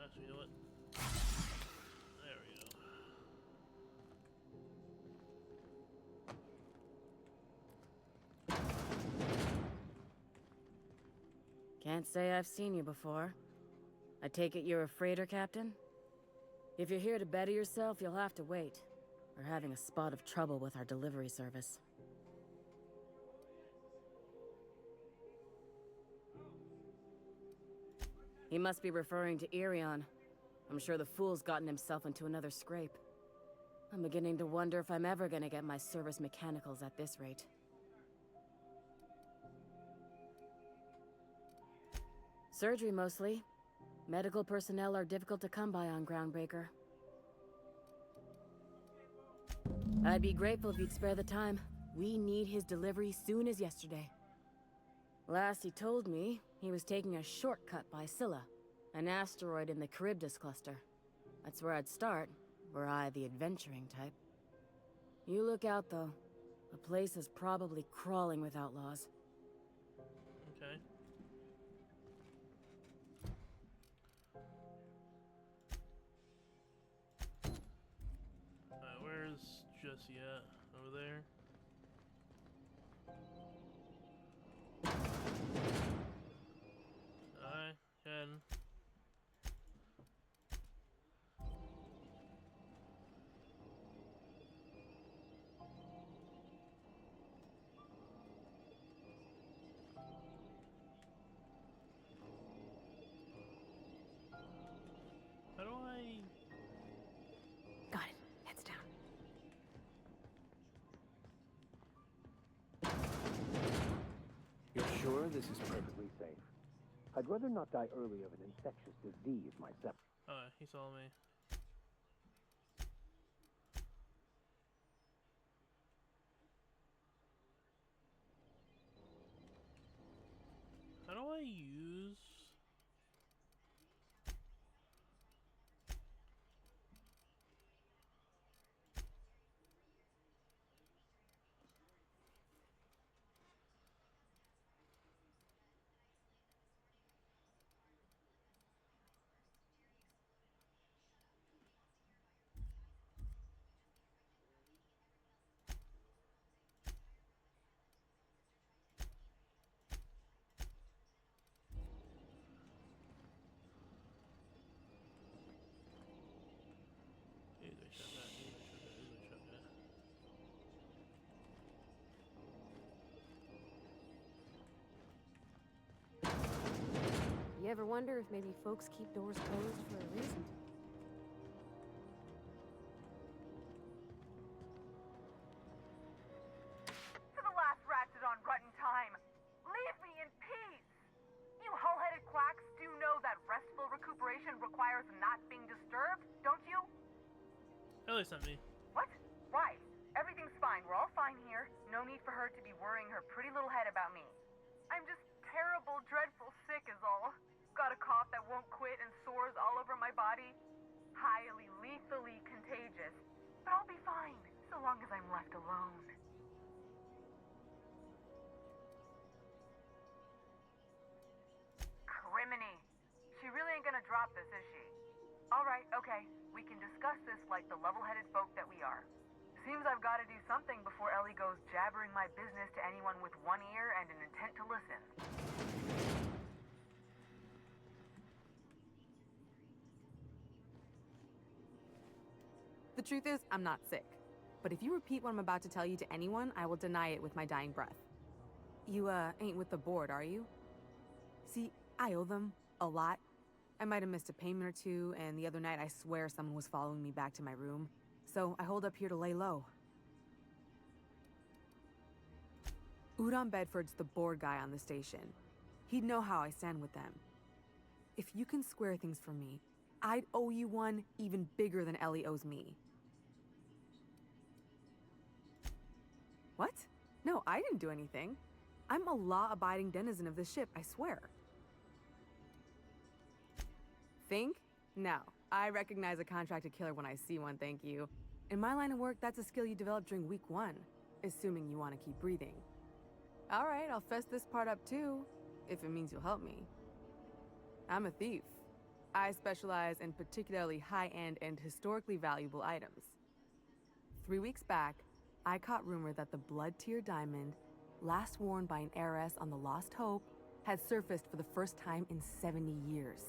Actually, you know what? There we go. Can't say I've seen you before. I take it you're a freighter captain? If you're here to better yourself, you'll have to wait. We're having a spot of trouble with our delivery service. He must be referring to Irion. I'm sure the fool's gotten himself into another scrape. I'm beginning to wonder if I'm ever gonna get my service mechanicals at this rate. Surgery, mostly. Medical personnel are difficult to come by on Groundbreaker. I'd be grateful if you'd spare the time. We need his delivery soon as yesterday. Last he told me, he was taking a shortcut by Scylla, an asteroid in the Charybdis cluster. That's where I'd start, were I the adventuring type. You look out, though. The place is probably crawling with outlaws. Okay. Where's Jesse at? Over there? I can. How do I... Got it. Heads down. You're sure this is perfectly safe? I'd rather not die early of an infectious disease myself. Oh, he saw me. How do I use... You ever wonder if maybe folks keep doors closed for a reason? To the last ratchet on rotten time, leave me in peace! You hull-headed quacks do know that restful recuperation requires not being disturbed, don't you? Ellie sent me. What? Why? Everything's fine. We're all fine here. No need for her to be worrying her pretty little head about me. I'm just terrible, dreadful sick is all. Got a cough that won't quit and sores all over my body. Highly, lethally contagious. But I'll be fine, so long as I'm left alone. Criminy. She really ain't gonna drop this, is she? Alright, okay. We can discuss this like the level-headed folk that we are. Seems I've got to do something before Ellie goes jabbering my business to anyone with one ear and an intent to listen. The truth is, I'm not sick. But if you repeat what I'm about to tell you to anyone, I will deny it with my dying breath. You, ain't with the board, are you? See, I owe them a lot. I might have missed a payment or two, and the other night I swear someone was following me back to my room. So I hold up here to lay low. Udon Bedford's the board guy on the station. He'd know how I stand with them. If you can square things for me, I'd owe you one even bigger than Ellie owes me. What? No, I didn't do anything. I'm a law-abiding denizen of this ship, I swear. Think? No. I recognize a contracted killer when I see one, thank you. In my line of work, that's a skill you develop during week 1, assuming you want to keep breathing. All right, I'll fess this part up too, if it means you'll help me. I'm a thief. I specialize in particularly high-end and historically valuable items. 3 weeks back, I caught rumor that the blood-tier diamond, last worn by an heiress on the Lost Hope, had surfaced for the first time in 70 years.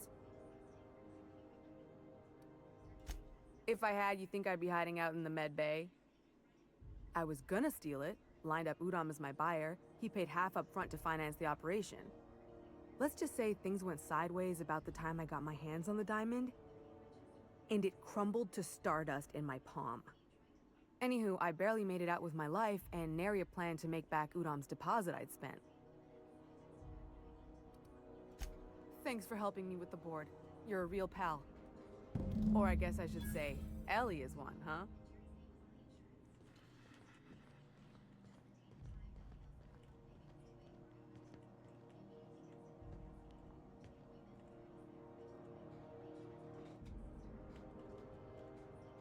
If I had, you think I'd be hiding out in the med bay? I was gonna steal it, lined up Udom as my buyer. He paid half up front to finance the operation. Let's just say things went sideways about the time I got my hands on the diamond, and it crumbled to stardust in my palm. Anywho, I barely made it out with my life, and nary a plan to make back Udom's deposit I'd spent. Thanks for helping me with the board. You're a real pal. Or I guess I should say, Ellie is one, huh?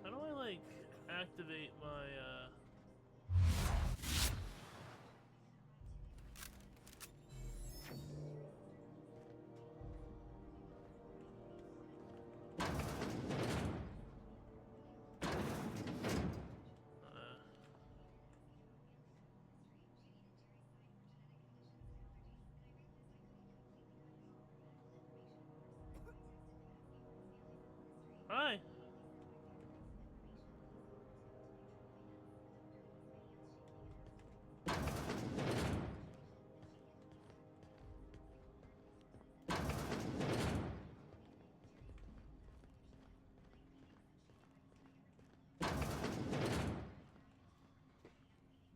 How do I, like, activate my, Hi!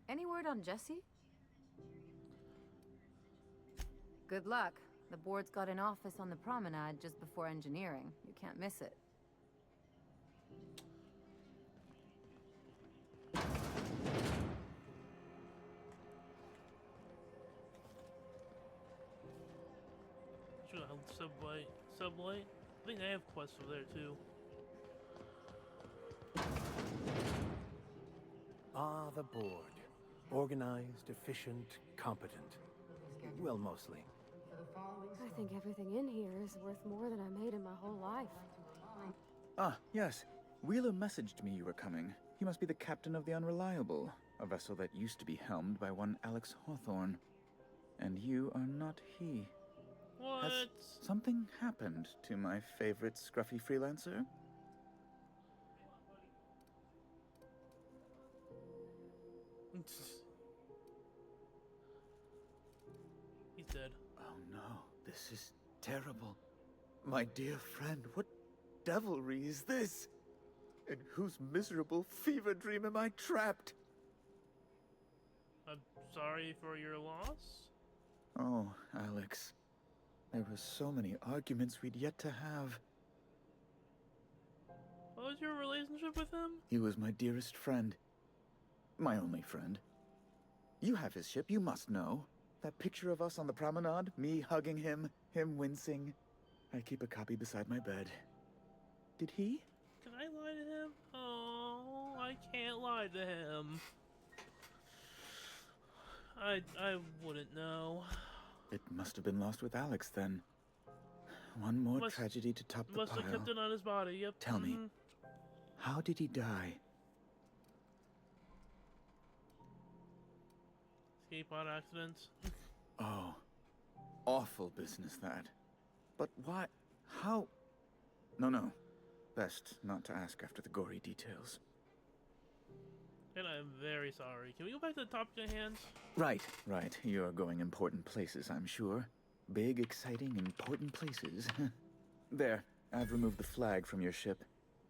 Any word on Jesse? Good luck. The board's got an office on the promenade just before engineering. You can't miss it. Subway? I think I have quests over there too. Ah, the board. Organized, efficient, competent. Well, mostly. I think everything in here is worth more than I made in my whole life. Ah, yes. Wheeler messaged me you were coming. He must be the captain of the Unreliable, a vessel that used to be helmed by one Alex Hawthorne. And you are not he. What? Has something happened to my favorite scruffy freelancer? He's dead. Oh no, this is terrible. My dear friend, what devilry is this? In whose miserable fever dream am I trapped? I'm sorry for your loss. Oh, Alex. There were so many arguments we'd yet to have. What was your relationship with him? He was my dearest friend. My only friend. You have his ship, you must know. That picture of us on the promenade, me hugging him, him wincing. I keep a copy beside my bed. Did he? Can I lie to him? Oh, I can't lie to him. I wouldn't know. It must have been lost with Alex then. One more tragedy to top the pile. Must have kept it on his body, yep. Tell me, how did he die? Escape on accident. Oh, awful business that. But why? How? No. Best not to ask after the gory details. And I'm very sorry. Can we go back to the topic at hand? Right, right. You're going important places, I'm sure. Big, exciting, important places. There, I've removed the flag from your ship.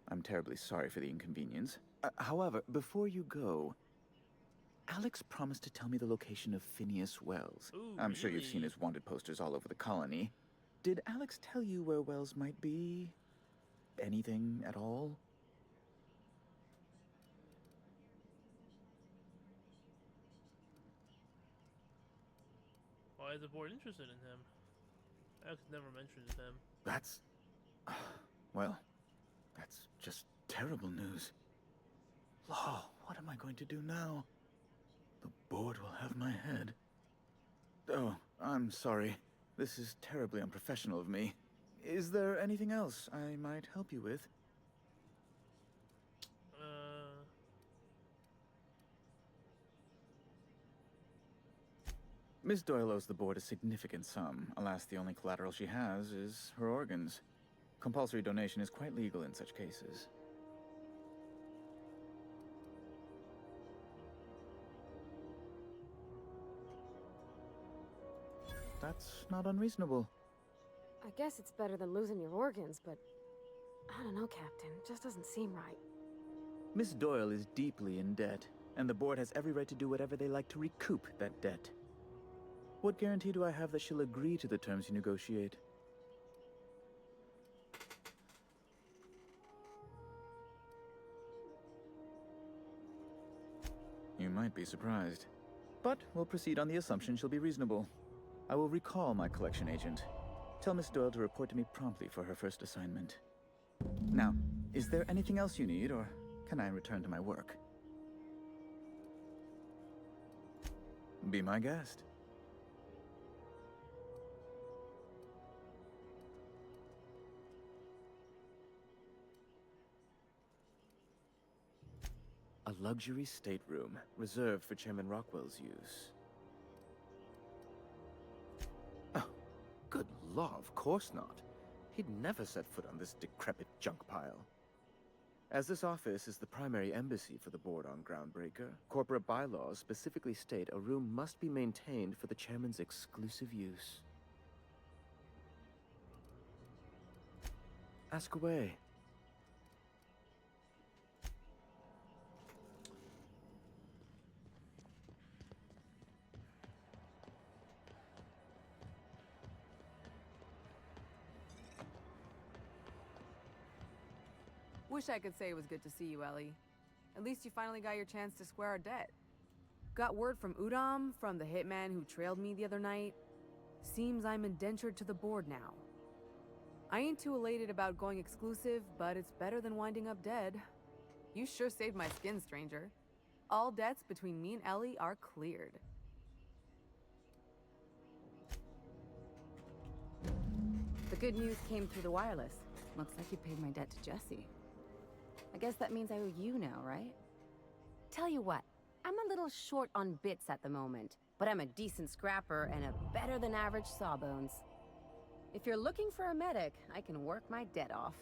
I'm terribly sorry for the inconvenience. However, before you go, Alex promised to tell me the location of Phineas Wells. Ooh, I'm sure you've really? seen his wanted posters all over the colony. Did Alex tell you where Wells might be? Anything at all? Why is the board interested in him? Alex never mentioned him. That's... well, that's just terrible news. Law, what am I going to do now? The board will have my head. Oh, I'm sorry. This is terribly unprofessional of me. Is there anything else I might help you with? Miss Doyle owes the board a significant sum. Alas, the only collateral she has is her organs. Compulsory donation is quite legal in such cases. That's not unreasonable. I guess it's better than losing your organs, but I don't know, Captain. It just doesn't seem right. Miss Doyle is deeply in debt, and the board has every right to do whatever they like to recoup that debt. What guarantee do I have that she'll agree to the terms you negotiate? You might be surprised. But we'll proceed on the assumption she'll be reasonable. I will recall my collection agent. Tell Miss Doyle to report to me promptly for her first assignment. Now, is there anything else you need, or can I return to my work? Be my guest. A luxury stateroom, reserved for Chairman Rockwell's use. Oh, good law, of course not. He'd never set foot on this decrepit junk pile. As this office is the primary embassy for the board on Groundbreaker, corporate bylaws specifically state a room must be maintained for the chairman's exclusive use. Ask away. Wish I could say it was good to see you, Ellie. At least you finally got your chance to square our debt. Got word from Udom, from the hitman who trailed me the other night. Seems I'm indentured to the board now. I ain't too elated about going exclusive, but it's better than winding up dead. You sure saved my skin, stranger. All debts between me and Ellie are cleared. The good news came through the wireless. Looks like you paid my debt to Jesse. I guess that means I owe you now, right? Tell you what, I'm a little short on bits at the moment, but I'm a decent scrapper and a better than average sawbones. If you're looking for a medic, I can work my debt off.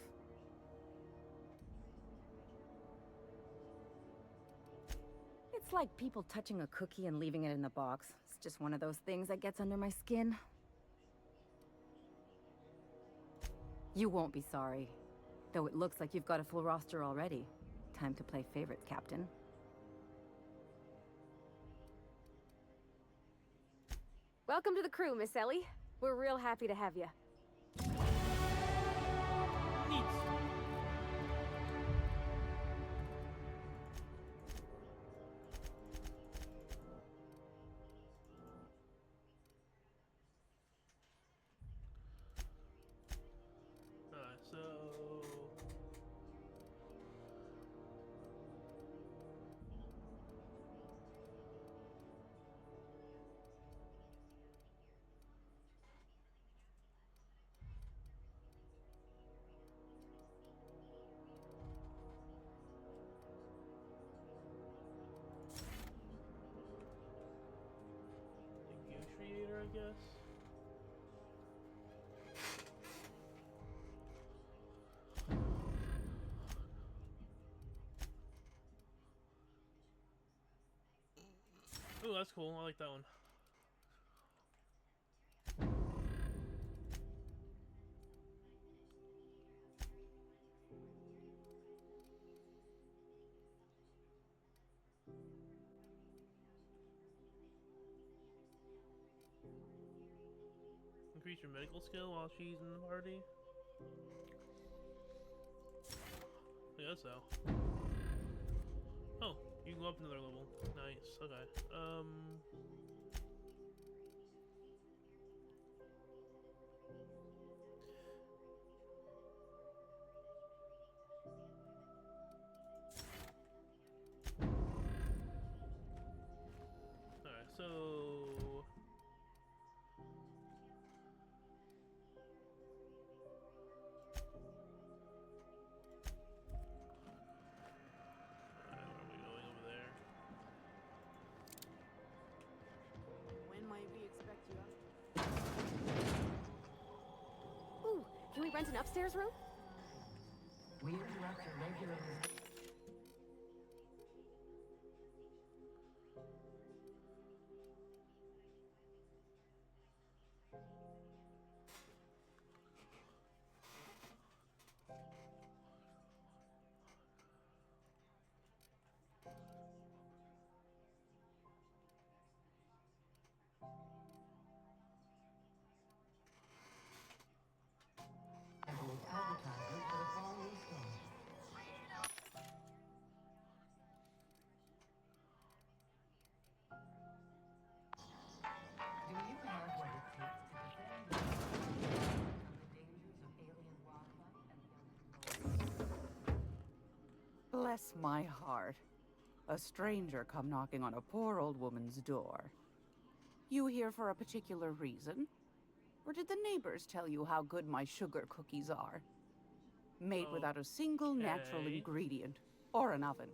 It's like people touching a cookie and leaving it in the box. It's just one of those things that gets under my skin. You won't be sorry. Though it looks like you've got a full roster already. Time to play favorites, Captain. Welcome to the crew, Miss Ellie. We're real happy to have you. Neat. So negotiator, I guess. that's cool. I like that one. Increase your medical skill while she's in the party. I guess so. Oh, you can go up another level. Nice. Okay. Alright, so When might we expect you up? Ooh, can we rent an upstairs room? We interrupt your regular... advertisement for the following store. Do you have what it takes to defend yourself from the dangers of alien wildlife and Bless my heart. A stranger come knocking on a poor old woman's door. You here for a particular reason? Or did the neighbors tell you how good my sugar cookies are? Made without a single natural ingredient or an oven.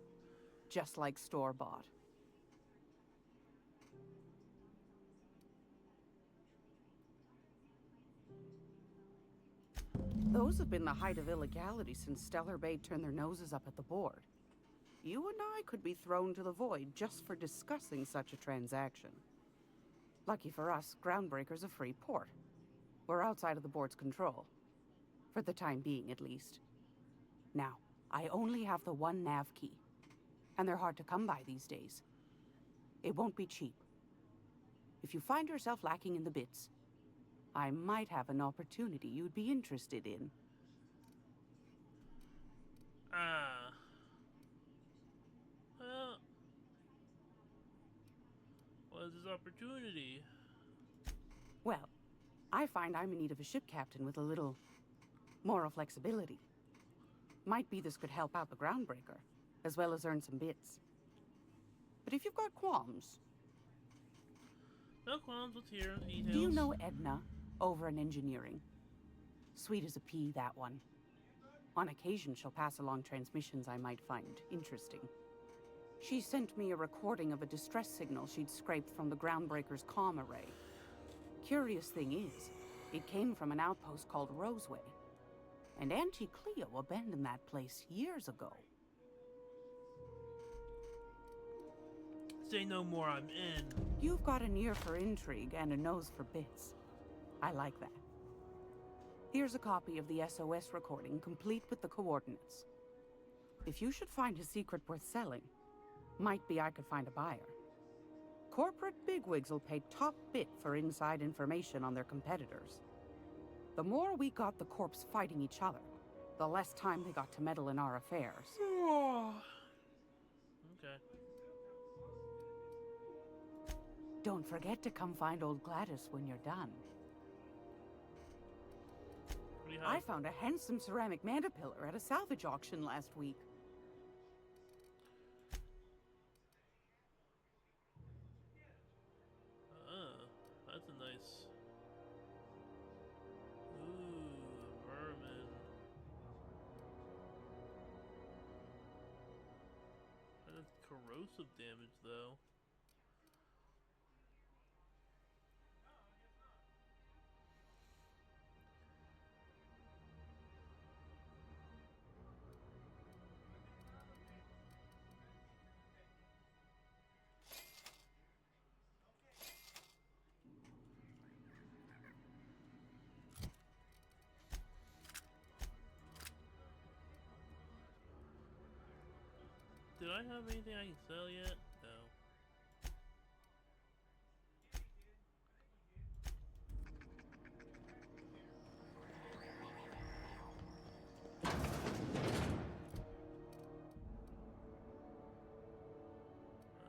Just like store-bought. Those have been the height of illegality since Stellar Bay turned their noses up at the board. You and I could be thrown to the void just for discussing such a transaction. Lucky for us, Groundbreaker's a free port. We're outside of the board's control. For the time being, at least. Now, I only have the one nav key. And they're hard to come by these days. It won't be cheap. If you find yourself lacking in the bits, I might have an opportunity you'd be interested in. Well, what is this opportunity? Well, I find I'm in need of a ship captain with a little moral flexibility. Might be this could help out the Groundbreaker, as well as earn some bits. But if you've got qualms... No qualms, let's hear details. Do you know Edna, over in engineering? Sweet as a pea, that one. On occasion, she'll pass along transmissions I might find interesting. She sent me a recording of a distress signal she'd scraped from the Groundbreaker's comm array. Curious thing is, it came from an outpost called Roseway. And Auntie Cleo abandoned that place years ago. Say no more, I'm in. You've got an ear for intrigue and a nose for bits. I like that. Here's a copy of the SOS recording, complete with the coordinates. If you should find a secret worth selling, might be I could find a buyer. Corporate bigwigs will pay top bit for inside information on their competitors. The more we got the corps fighting each other, the less time they got to meddle in our affairs. Okay. Don't forget to come find old Gladys when you're done. What do you have? I found a handsome ceramic mandapillar at a salvage auction last week. That's a nice... Ooh, vermin. That's corrosive damage, though. did I have anything I can sell yet? No.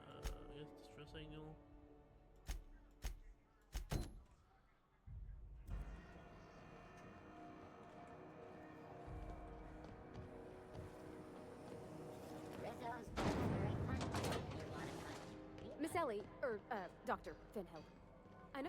I guess distress signal. Miss Ellie, or, Dr. Finhill. I know.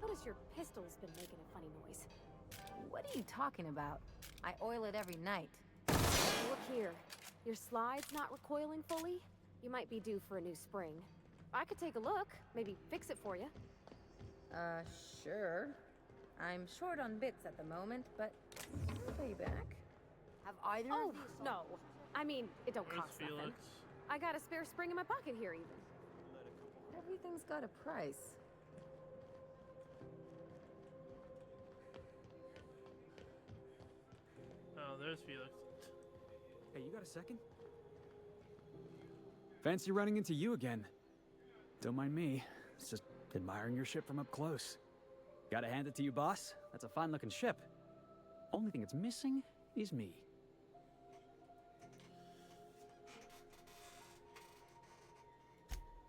Notice your pistol's been making a funny noise. What are you talking about? I oil it every night. Look here. Your slide's not recoiling fully? You might be due for a new spring. I could take a look, maybe fix it for you. Sure. I'm short on bits at the moment, but I'll pay you back. Have either Oh, of you... no. I mean, it don't Where's cost nothing. Felix? I got a spare spring in my pocket here, even. Everything's got a price. Oh, there's Felix. Hey, you got a second? Fancy running into you again. Don't mind me. It's just admiring your ship from up close. Gotta hand it to you, boss. That's a fine-looking ship. Only thing it's missing is me.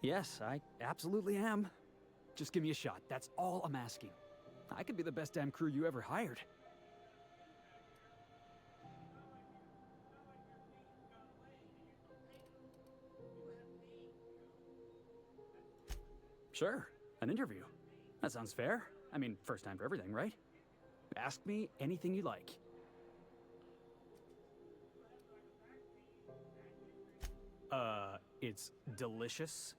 Yes, I absolutely am. Just give me a shot. That's all I'm asking. I could be the best damn crew you ever hired. Sure, an interview. That sounds fair. I mean, first time for everything, right? Ask me anything you like. It's delicious.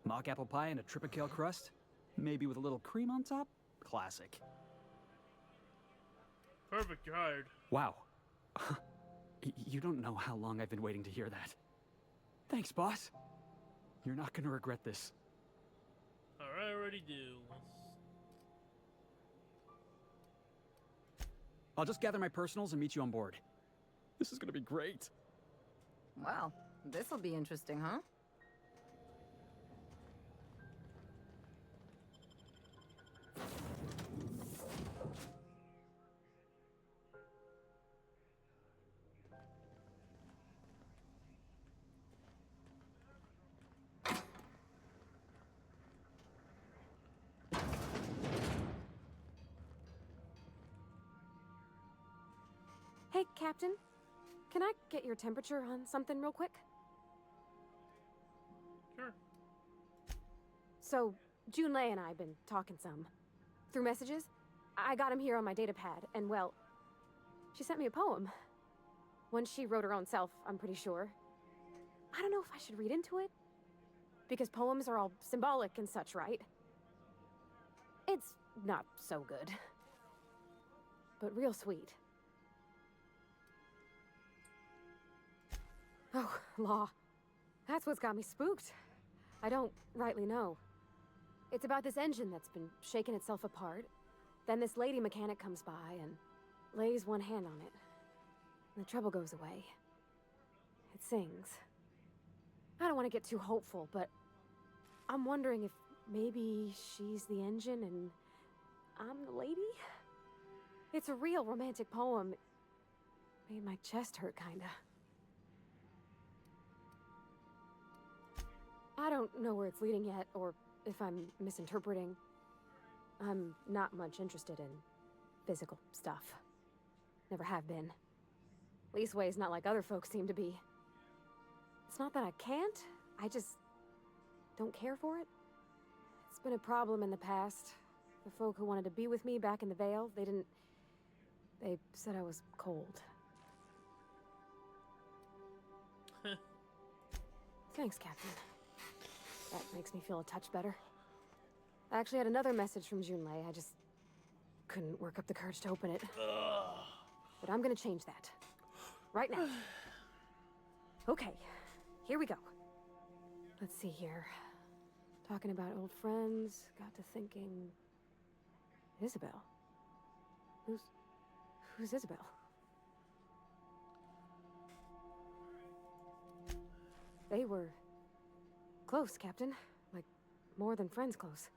Mock apple pie and a tripicale crust. Maybe with a little cream on top? Classic. Perfect, you're hired. Wow. You don't know how long I've been waiting to hear that. Thanks, boss. You're not gonna regret this. I already do. I'll just gather my personals and meet you on board. This is gonna be great. Well, this'll be interesting, huh? Hey, Captain. Can I get your temperature on something real quick? Sure. So, Junlei and I have been talking some. Through messages? I got him here on my datapad, and well, she sent me a poem. One she wrote her own self, I'm pretty sure. I don't know if I should read into it. Because poems are all symbolic and such, right? It's not so good. But real sweet. Oh, law. That's what's got me spooked. I don't rightly know. It's about this engine that's been shaking itself apart. Then this lady mechanic comes by and lays one hand on it. And the trouble goes away. It sings. I don't want to get too hopeful, but I'm wondering if maybe she's the engine and I'm the lady? It's a real romantic poem. It made my chest hurt, kinda. I don't know where it's leading yet, or if I'm misinterpreting. I'm not much interested in physical stuff. Never have been. Leastways, not like other folks seem to be. It's not that I can't, I just don't care for it. It's been a problem in the past. The folk who wanted to be with me back in the Vale, they said I was cold. Thanks, Captain. That makes me feel a touch better. I actually had another message from Junlei. I just couldn't work up the courage to open it. But I'm gonna change that. Right now. Okay, here we go. Let's see here. Talking about old friends, got to thinking... Isabel? Who's Isabel? They were... close, Captain. Like, more than friends close.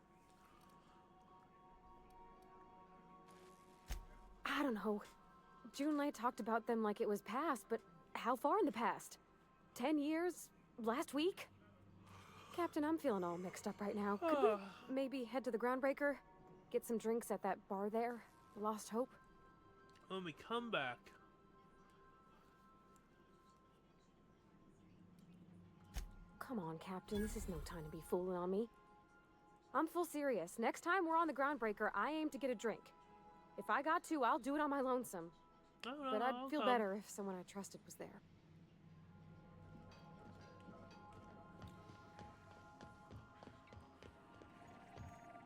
I don't know. Junlei talked about them like it was past, but how far in the past? 10 years? Last week? Captain, I'm feeling all mixed up right now. Could we maybe head to the Groundbreaker? Get some drinks at that bar there? Lost Hope? When we come back. Come on, Captain. This is no time to be fooling on me. I'm full serious. Next time we're on the Groundbreaker, I aim to get a drink. If I got to, I'll do it on my lonesome. But I'd feel better if someone I trusted was there.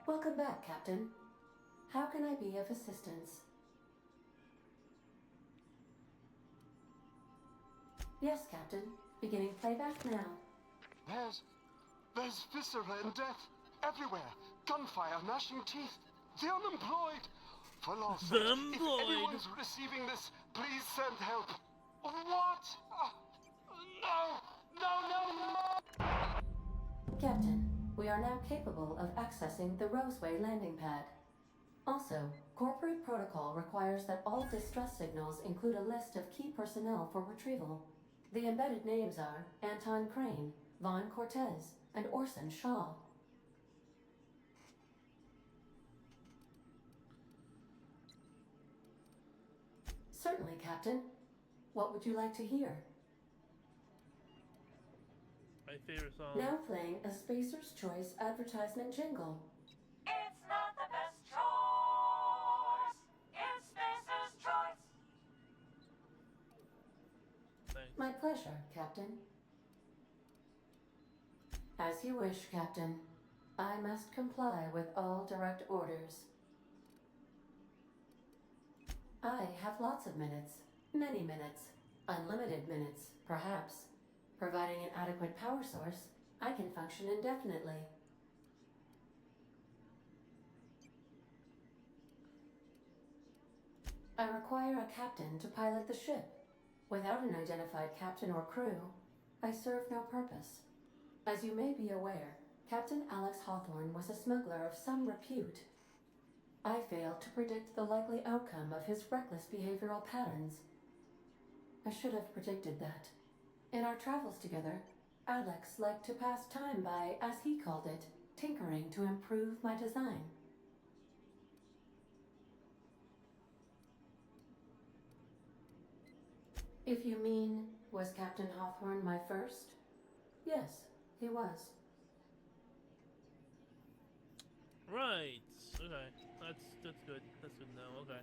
Welcome back, Captain. How can I be of assistance? Yes, Captain. Beginning playback now. There's viscera and death everywhere. Gunfire, gnashing teeth. The unemployed. For Lord's sake, if anyone's receiving this, please send help. What? No! Captain, we are now capable of accessing the Roseway landing pad. Also, corporate protocol requires that all distress signals include a list of key personnel for retrieval. The embedded names are Anton Crane, Vaughn Cortez, and Orson Shaw. Certainly, Captain. What would you like to hear? My favorite song. Now playing a Spacer's Choice advertisement jingle. It's not the best choice. It's Spacer's Choice. Thanks. My pleasure, Captain. As you wish, Captain. I must comply with all direct orders. I have lots of minutes. Many minutes. Unlimited minutes, perhaps. Providing an adequate power source, I can function indefinitely. I require a captain to pilot the ship. Without an identified captain or crew, I serve no purpose. As you may be aware, Captain Alex Hawthorne was a smuggler of some repute. I failed to predict the likely outcome of his reckless behavioral patterns. I should have predicted that. In our travels together, Alex liked to pass time by, as he called it, tinkering to improve my design. If you mean, was Captain Hawthorne my first? Yes, he was. Right. Okay. That's good. That's good to know. Okay.